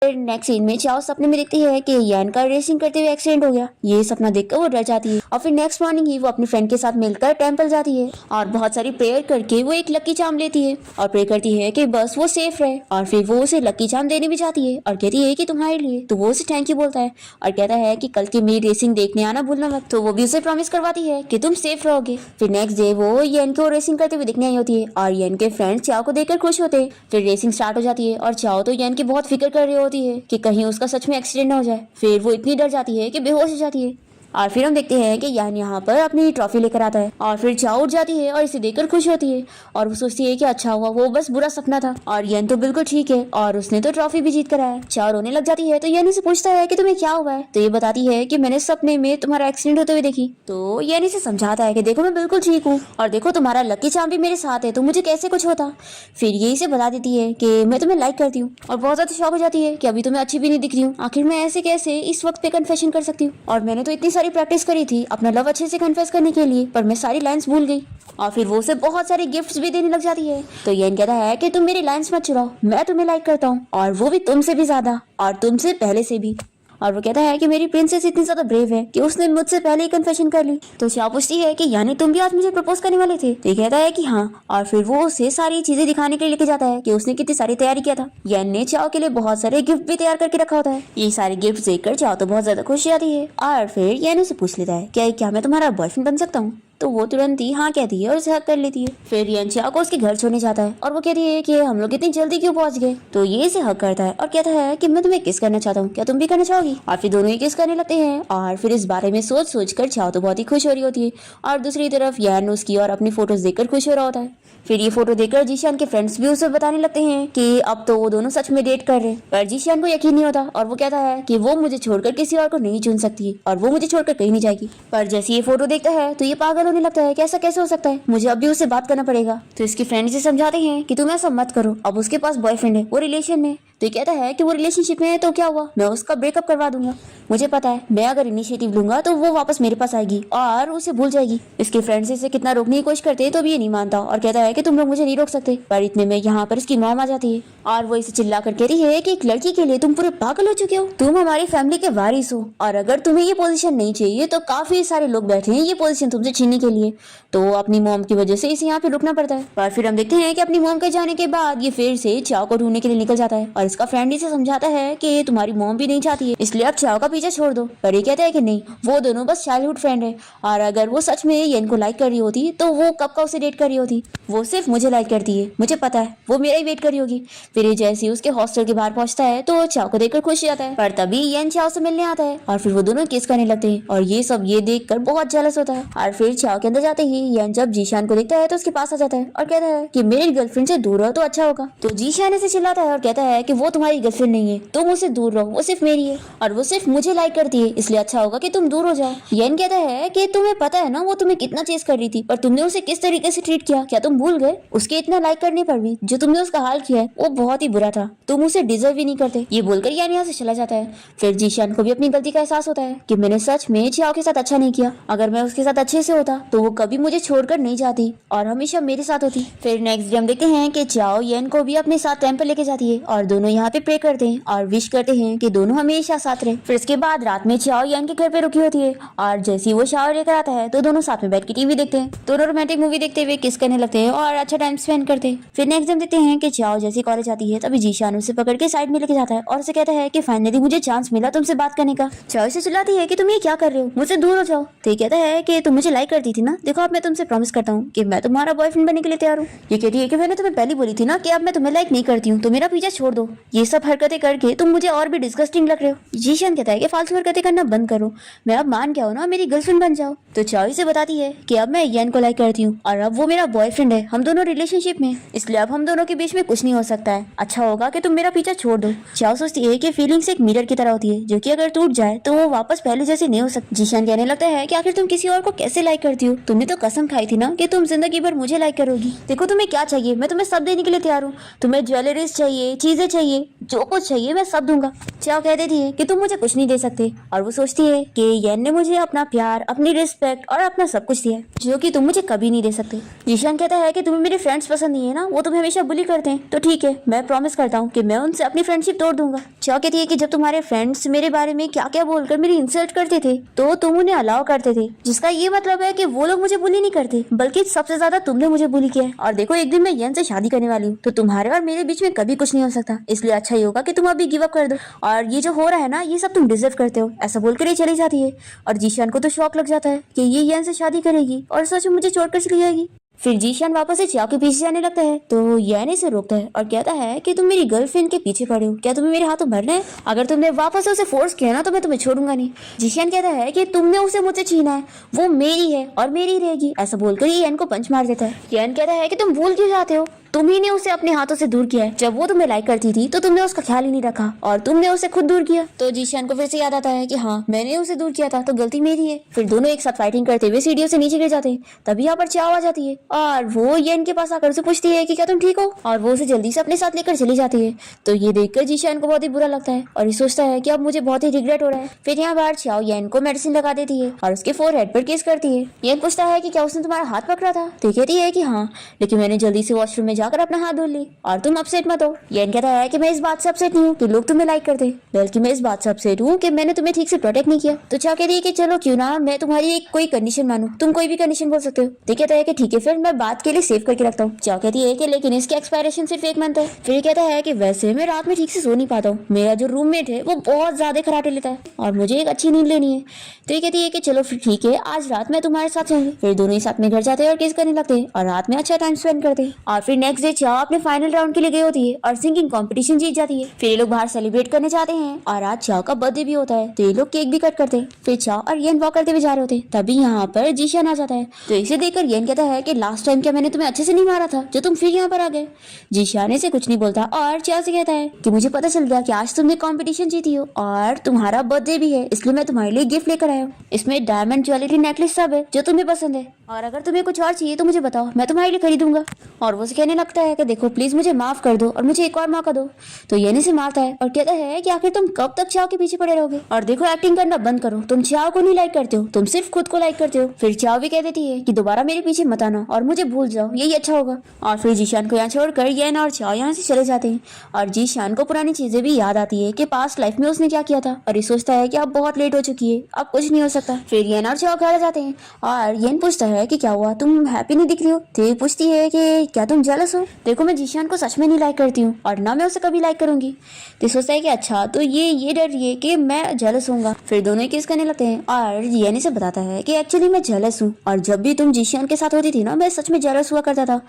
फिर नेक्स्ट सीन में चाओ सपने में देखती है कि यान का रेसिंग करते हुए एक्सीडेंट हो गया। ये सपना देखकर वो डर जाती है और फिर नेक्स्ट मॉर्निंग ही वो अपनी फ्रेंड के साथ मिलकर टेंपल जाती है और बहुत सारी प्रेयर करके वो एक लकी चार्म लेती है और प्रे करती है कि बस वो सेफ रहे। और फिर वो उसे लकी चार्म देने भी जाती है और कहती है कि तुम्हारे लिए। तो वो उसे थैंक यू बोलता है और कहता है कि कल की मेरी रेसिंग देखने आना भूलना मत। तो वो भी उसे प्रॉमिस करवाती है कि तुम सेफ रहोगे। फिर नेक्स्ट डे वो येन को रेसिंग करते हुए दिखने आई होती है और येन के फ्रेंड्स चाओ को देखकर खुश होते हैं। फिर रेसिंग स्टार्ट हो जाती है और चाओ तो येन की बहुत फिक्र कर रही होती है कि कहीं उसका सच में एक्सीडेंट ना हो जाए। फिर वो इतनी डर जाती है कि बेहोश हो जाती है। और फिर हम देखते हैं कि यान यहाँ पर अपनी ट्रॉफी लेकर आता है और फिर चाओ उठ जाती है और इसे देखकर खुश होती है और वो सोचती है कि अच्छा हुआ, वो बस बुरा सपना था और यान तो बिल्कुल ठीक है और उसने तो ट्रॉफी भी जीत कर आया। चाओ रोने लग जाती है तो यान इसे पूछता है कि तुम्हें क्या हुआ है। तो ये बताती है कि मैंने सपने में तुम्हारा एक्सीडेंट होते हुए देखी। तो यान इसे समझाता है कि देखो मैं बिल्कुल ठीक हूँ और देखो तुम्हारा लकी चार्म भी मेरे साथ है, तो मुझे कैसे कुछ होता। फिर ये इसे बता देती है कि मैं तुम्हें लाइक करती हूँ और बहुत ज्यादा शौक हो जाती है कि अभी तो मैं अच्छी भी नहीं दिख रही हूँ, आखिर मैं ऐसे कैसे इस वक्त पे कन्फेशन कर सकती हूँ, और मैंने तो इतनी सारी प्रैक्टिस करी थी अपना लव अच्छे से कन्फेस करने के लिए, पर मैं सारी लाइंस भूल गई। और फिर वो उसे बहुत सारे गिफ्ट्स भी देने लग जाती है। तो येन कहता है कि तुम मेरी लाइंस मत चुराओ, मैं तुम्हें लाइक करता हूँ और वो भी तुमसे भी ज्यादा और तुमसे पहले से भी। और वो कहता है कि मेरी प्रिंसेस इतनी ज्यादा ब्रेव है कि उसने मुझसे पहले ही कन्फेशन कर ली। तो चाओ पूछती है कि यानी तुम भी आज मुझे प्रपोज करने वाले थे। तो ये कहता है कि हाँ, और फिर वो उसे सारी चीजें दिखाने के लिए लेके जाता है कि उसने कितनी सारी तैयारी किया था। यान ने चाओ के लिए बहुत सारे गिफ्ट भी तैयार करके रखा होता है। ये सारे गिफ्ट देखकर चाओ तो बहुत ज्यादा खुश आती है और फिर यान उसे पूछ लेता है क्या मैं तुम्हारा बॉयफ्रेंड बन सकता हूँ। तो वो तुरंत ही हाँ कहती है और उसे हक कर लेती है। फिर यान चाओ को उसके घर छोड़ने जाता है और वो कहती है कि हम लोग इतनी जल्दी क्यों पहुंच गए। तो ये इसे हक करता है और कहता है कि मैं तुम्हें किस करना चाहता हूँ, क्या तुम भी करना चाहोगी। और फिर दोनों ही किस करने लगते हैं और फिर इस बारे में सोच सोच कर चाओ तो बहुत ही खुश हो रही होती है और दूसरी तरफ यान उसकी और अपनी फोटोज देखकर खुश हो रहा होता है। फिर ये फोटो देखकर जीशान के फ्रेंड्स भी उसे बताने लगते हैं कि अब तो वो दोनों सच में डेट कर रहे हैं। पर जीशान को यकीन नहीं होता और वो कहता है कि वो मुझे छोड़कर किसी और को नहीं चुन सकती और वो मुझे छोड़कर कहीं नहीं जाएगी। पर जैसे ये फोटो देखता है तो ये पागल होने लगता है कि ऐसा कैसे हो सकता है, मुझे अभी उससे बात करना पड़ेगा। तो इसकी फ्रेंड इसे समझाते हैं कि तुम ऐसा मत करो, अब उसके पास बॉयफ्रेंड है, वो रिलेशन में। तो ये कहता है कि वो रिलेशनशिप में है तो क्या हुआ, मैं उसका ब्रेकअप करवा दूंगा। मुझे पता है मैं अगर इनिशिएटिव लूंगा तो वो वापस मेरे पास आएगी और उसे भूल जाएगी। इसके फ्रेंड्स इसे कितना रोकने की कोशिश करते हैं तो भी ये नहीं मानता और कहता है कि तुम लोग मुझे नहीं रोक सकते। पर इतने में यहाँ पर इसकी मॉम आ जाती है और वो इसे चिल्ला कर कहती है कि एक लड़की के लिए तुम पूरे पागल हो चुके हो, तुम हमारी फैमिली के वारिस हो और अगर तुम्हें ये पोजीशन नहीं चाहिए तो काफी सारे लोग बैठे हैं ये पोजीशन तुमसे छीनने के लिए। तो अपनी मॉम की वजह से इसे यहाँ पे रुकना पड़ता है। और फिर हम देखते हैं कि अपनी मॉम के जाने के बाद ये फिर से चाओ को ढूंढने के लिए निकल जाता है और इसका फ्रेंड इसे समझाता है कि तुम्हारी मॉम भी नहीं चाहती है, इसलिए अब चाओ का पीछा छोड़ दो। पर ये कहता है कि नहीं, वो दोनों बस चाइल्डहुड फ्रेंड है और अगर वो सच में येन को लाइक कर रही होती तो वो कब का उसे डेट कर रही होती, वो सिर्फ मुझे लाइक करती है, मुझे पता है वो मेरा ही वेट कर रही होगी। फिर ये जैसे ही उसके हॉस्टल के बाहर पहुंचता है तो चाओ को देखकर खुश हो जाता है। पर तभी येन चाओ से मिलने आता है और फिर वो दोनों किस करने लगते हैं और ये सब ये देख कर बहुत जेलस होता है। और फिर चाओ के अंदर जाते ही येन जब जीशान को देखता है तो उसके पास आ जाता है और कहता है कि मेरी गर्लफ्रेंड से दूर हो तो अच्छा होगा। तो जीशान इसे चिल्लाता है और कहता है कि वो तुम्हारी गर्लफ्रेंड नहीं है, तुम उससे दूर रहो, वो सिर्फ मेरी है और वो सिर्फ मुझे लाइक करती है, इसलिए अच्छा होगा कि तुम दूर हो जाओ। येन कहता है कि तुम्हें पता है ना वो तुम्हें कितना चेस कर रही थी, पर तुमने उसे किस तरीके से ट्रीट किया, क्या तुम भूल गए? उसके इतना लाइक करने पर भी जो तुमने उसका हाल किया है वो बहुत ही बुरा था, तुम उसे डिजर्व ही नहीं करते। ये बोलकर यान यहाँ से चला जाता है। फिर जीशान को भी अपनी गलती का एहसास होता है कि मैंने सच में चियाओ के साथ अच्छा नहीं किया, अगर मैं उसके साथ अच्छे से होता तो वो कभी मुझे छोड़कर नहीं जाती और हमेशा मेरे साथ होती। फिर नेक्स्ट डे हम देखते हैं कि चियाओ येन को भी अपने साथ टेंपल लेके जाती है और दोनों यहाँ पे प्रे करते हैं और विश करते हैं कि दोनों हमेशा साथ रहे। फिर इसके बाद रात में चियाओ येन के घर पे रुकी होती है और जैसे ही वो शावर लेकर आता है तो दोनों साथ में बैठ के टीवी देखते हैं, दोनों रोमांटिक मूवी देखते हुए किस करने लगते हैं और अच्छा टाइम स्पेंड करते हैं। फिर नेक्स्ट डे हम देखते हैं कि चियाओ जैसे कॉलेज आती है तभी जीशान उसे पकड़ के साइड में लेके जाता है और उसे कहता है कि फाइनली मुझे चांस मिला तुमसे बात करने का। चियाओ से चिल्लाती है कि तुम ये क्या कर रहे हो, मुझसे दूर हो जाओ। तो ये कहता है कि तुम मुझे लाइक करती थी ना, देखो अब मैं तुमसे प्रॉमिस करता हूँ कि मैं तुम्हारा बॉयफ्रेंड बनने के लिए तैयार हूँ। ये कहती है कि मैंने तुम्हें पहले बोली थी ना कि अब मैं तुम्हें लाइक नहीं करती हूँ, तो मेरा पीछा छोड़ दो, ये सब हरकतें करके तुम मुझे और भी डिस्गस्टिंग लग रहे हो। जीशान कहता है कि फालतू हरकतें करना बंद करो, मैं अब मान के आओ ना, मेरी गर्लफ्रेंड बन जाओ। तो चियाओ से बताती है कि अब मैं येन को लाइक करती हूँ और अब वो मेरा बॉयफ्रेंड है, हम दोनों रिलेशनशिप में, इसलिए अब हम दोनों के बीच में कुछ नहीं हो सकता है, अच्छा होगा कि तुम मेरा पीछा छोड़ दो। चियाओ सोचती है कि फीलिंग्स एक मिरर की तरह होती है जो कि अगर टूट जाए तो वो वापस पहले जैसे नहीं हो सकती। जीशान कहने लगता है कि आखिर तुम किसी और को कैसे लाइक करती हो, तुमने तो कसम खाई थी ना कि तुम जिंदगी भर मुझे लाइक करोगी। देखो तुम्हें क्या चाहिए, मैं तुम्हें सब देने के लिए तैयार हूँ, तुम्हें ज्वेलरीज चाहिए, चीजें चाहिए, जो कुछ चाहिए मैं सब दूंगा। चियाओ कह देती है कि तुम मुझे कुछ नहीं दे सकते और वो सोचती है कि येन ने मुझे अपना प्यार, अपनी रिस्पेक्ट और अपना सब कुछ दिया है जो कि तुम मुझे कभी नहीं दे सकते। जीशान कहता है कि तुम्हें मेरे फ्रेंड्स पसंद नहीं है ना, वो तुम्हें हमेशा बुली करते हैं, तो ठीक है मैं प्रॉमिस करता हूँ कि मैं उनसे अपनी फ्रेंडशिप तोड़ दूंगा। चियाओ कहती है कि जब तुम्हारे फ्रेंड्स मेरे बारे में क्या क्या बोलकर मेरी इंसल्ट करते थे तो तुम उन्हें अलाउ करते थे, जिसका ये मतलब है कि वो लोग मुझे बुली नहीं करते बल्कि सबसे ज्यादा तुमने मुझे बुली किया है। और देखो एक दिन मैं येन से शादी करने वाली हूँ, तो तुम्हारे और मेरे बीच में कभी कुछ नहीं हो सकता, इसलिए अच्छा ही होगा कि तुम अभी गिव अप कर दो और ये जो हो रहा है ना ये सब तुम डिजर्व करते हो। ऐसा बोलकर ये चली जाती है और जीशान को तो शौक लग जाता है कि ये येन से शादी करेगी और सच में मुझे छोड़कर चली जाएगी। फिर जीशान वापस से चियाओ के पीछे जाने लगता है तो येन इसे रोकता है और कहता है कि तुम मेरी गर्लफ्रेंड के पीछे पड़े हो, क्या तुम्हें मेरे हाथों भरना है, अगर तुमने वापस से उसे फोर्स किया ना तो मैं तुम्हें छोड़ूंगा नहीं। जीशान कहता है कि तुमने उसे मुझसे छीना है, वो मेरी है और मेरी रहेगी। ऐसा बोलकर ये येन को पंच मार देता है। येन कहता है कि तुम भूल क्यों जाते हो, तुम ही ने उसे अपने हाथों से दूर किया है, जब वो तुम्हें लाइक करती थी तो तुमने उसका ख्याल ही नहीं रखा और तुमने उसे खुद दूर किया। तो जीशान को फिर से याद आता है कि हाँ मैंने उसे दूर किया था तो गलती मेरी है। फिर दोनों एक साथ फाइटिंग करते हुए सीढ़ियों से नीचे गिर जाते हैं, तभी यहाँ पर चियाओ आ जाती है और वो येन के पास आकर उसे पूछती है कि क्या तुम ठीक हो, और वो उसे जल्दी से अपने साथ लेकर चली जाती है। तो ये देखकर जीशान को बहुत ही बुरा लगता है और ये सोचता है कि अब मुझे बहुत ही रिग्रेट हो रहा है। फिर यहाँ बाहर चियाओ येन को मेडिसिन लगा देती है और उसके फोरहेड पर किस करती है। येन पूछता है कि क्या उसने तुम्हारा हाथ पकड़ा था, तो कहती है कि हाँ, लेकिन मैंने जल्दी से वॉशरूम में जाकर अपना हाथ धो लिया और तुम अपसेट मत हो। येन कहता है कि मैं इस बात से अपसेट नहीं हूँ कि लोग तुम्हें लाइक करते, बल्कि मैं इस बात से अपसेट हूँ कि मैंने तुम्हें ठीक से प्रोटेक्ट नहीं किया। तो चियाओ कहती है कि चलो क्यों ना मैं तुम्हारी एक कोई कंडीशन मानूं, तुम कोई भी कंडीशन बोल सकते हो। तो कहता है कि ठीक है फिर मैं बात के लिए सेव करके रखता हूँ। चियाओ कहती है कि लेकिन इसकी एक्सपायरेशन सिर्फ 1 मंथ है। फिर कहता है कि वैसे मैं रात में ठीक से सो नहीं पाता हूँ, मेरा जो रूममेट है वो बहुत ज्यादा खराटे लेता है और मुझे एक अच्छी नींद लेनी है। तो ये कहती है कि चलो फिर ठीक है आज रात में तुम्हारे साथ रहूंगी। फिर दोनों ही साथ में घर जाते हैं और किस करने लगते हैं और रात में अच्छा टाइम स्पेंड करते हैं। और फिर नेक्स्ट डे चियाओ अपने फाइनल राउंड के लिए गई होती है और सिंगिंग कंपटीशन जीत जाती है। फिर ये लोग बाहर सेलिब्रेट करने जाते हैं और आज चियाओ का बर्थडे भी होता है, तो ये लोग केक भी कट करते हैं। फिर चियाओ और येन वॉक करते हुए जा रहे होते हैं, तभी यहाँ पर जीशान आ जाता है। तो इसे देखकर येन कहता है कि लास्ट टाइम क्या मैंने तुम्हें अच्छे से नहीं मारा था जो तुम फिर यहाँ पर आ गए। जीशान इसे कुछ नहीं बोलता और चियाओ से कहता है कि मुझे पता चल गया कि आज तुमने कंपटीशन जीती हो और तुम्हारा बर्थडे भी है, इसलिए मैं तुम्हारे लिए गिफ्ट लेकर आया हूँ। इसमें डायमंड ज्वेलरी नेकलेस सब है जो तुम्हें पसंद है, और अगर तुम्हें कुछ और चाहिए तो मुझे बताओ, मैं तुम्हारे लिए खरीदूंगा। और वो कहने लगता है कि देखो प्लीज मुझे माफ कर दो और मुझे एक और मौका दो। तो येन से मारता है और कहता है कि आखिर तुम कब तक चियाओ के पीछे पड़े रहोगे, और देखो एक्टिंग करना बंद करो, तुम चियाओ को नहीं लाइक करते हो, तुम सिर्फ खुद को लाइक करते हो। फिर चियाओ भी कह देती है कि दोबारा मेरे पीछे मत आना और मुझे भूल जाओ, यही अच्छा होगा। और फिर जीशान को यहाँ छोड़कर येन और चियाओ यहाँ से चले जाते हैं और जीशान को पुरानी चीजें भी याद आती है कि पास्ट लाइफ में उसने क्या किया था और ये सोचता है कि अब बहुत लेट हो चुकी है, अब कुछ नहीं हो सकता। फिर येन और चियाओ घर आ जाते हैं और येन पूछता है कि क्या हुआ, तुम हैप्पी नहीं दिख रही हो। तो ये पूछती है कि क्या तुम जेलस हो, देखो मैं जीशान को सच में नहीं लाइक करती हूँ और ना मैं उसे कभी लाइक करूंगी। तो सोचता है कि अच्छा तो ये डर रही है कि मैं जेलस होऊंगा। फिर दोनों किस करने लगते हैं और येन से बताता है कि एक्चुअली मैं जेलस हूँ और जब भी तुम जीशान के साथ होती थी ना मैं सच में जेलस हुआ करता था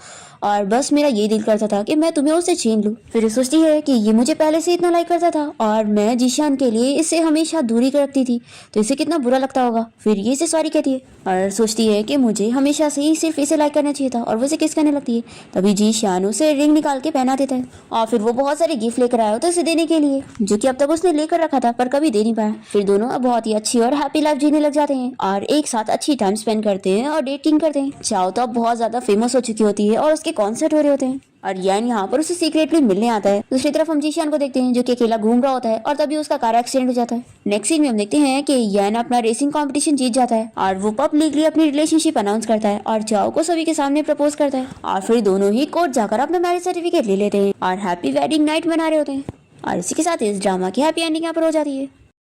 और बस मेरा ये दिल करता था कि मैं तुम्हें उससे छीन लूं। फिर सोचती है कि ये मुझे पहले से इतना लाइक करता था और मैं जीशान के लिए इसे हमेशा दूरी कर रखती थी, तो इसे कितना बुरा लगता होगा। फिर ये इसे सॉरी कहती है और सोचती है कि मुझे मुझे हमेशा से ही सिर्फ इसे लाइक करना चाहिए था और वो इसे किस करने लगती है। तभी जी शान उसे रिंग निकाल के पहना देता है और फिर वो बहुत सारे गिफ्ट लेकर आया होता है उसे देने के लिए, जो कि अब तक उसने लेकर रखा था पर कभी दे नहीं पाया। फिर दोनों अब बहुत ही अच्छी और हैप्पी लाइफ जीने लग जाते हैं और एक साथ अच्छी टाइम स्पेंड करते हैं और डेटिंग करते हैं। चाओ तो अब बहुत ज्यादा फेमस हो चुकी होती है और उसके कॉन्सर्ट हो रहे होते हैं और यान यहाँ पर उसे सीक्रेटली मिलने आता है। दूसरी तरफ हम जीशान को देखते हैं जो कि अकेला घूम रहा होता है और तभी उसका कार एक्सीडेंट हो जाता है। नेक्स्ट सीन में हम देखते हैं कि यान अपना रेसिंग कंपटीशन जीत जाता है और वो पब्लिकली अपनी रिलेशनशिप अनाउंस करता है और चाओ को सभी के सामने प्रपोज करता है और फिर दोनों ही कोर्ट जाकर अपना मैरिज सर्टिफिकेट ले लेते हैं और हैप्पी वेडिंग नाइट मना रहे होते हैं। और इसी के साथ इस ड्रामा की हैप्पी एंडिंग यहाँ पर हो जाती है।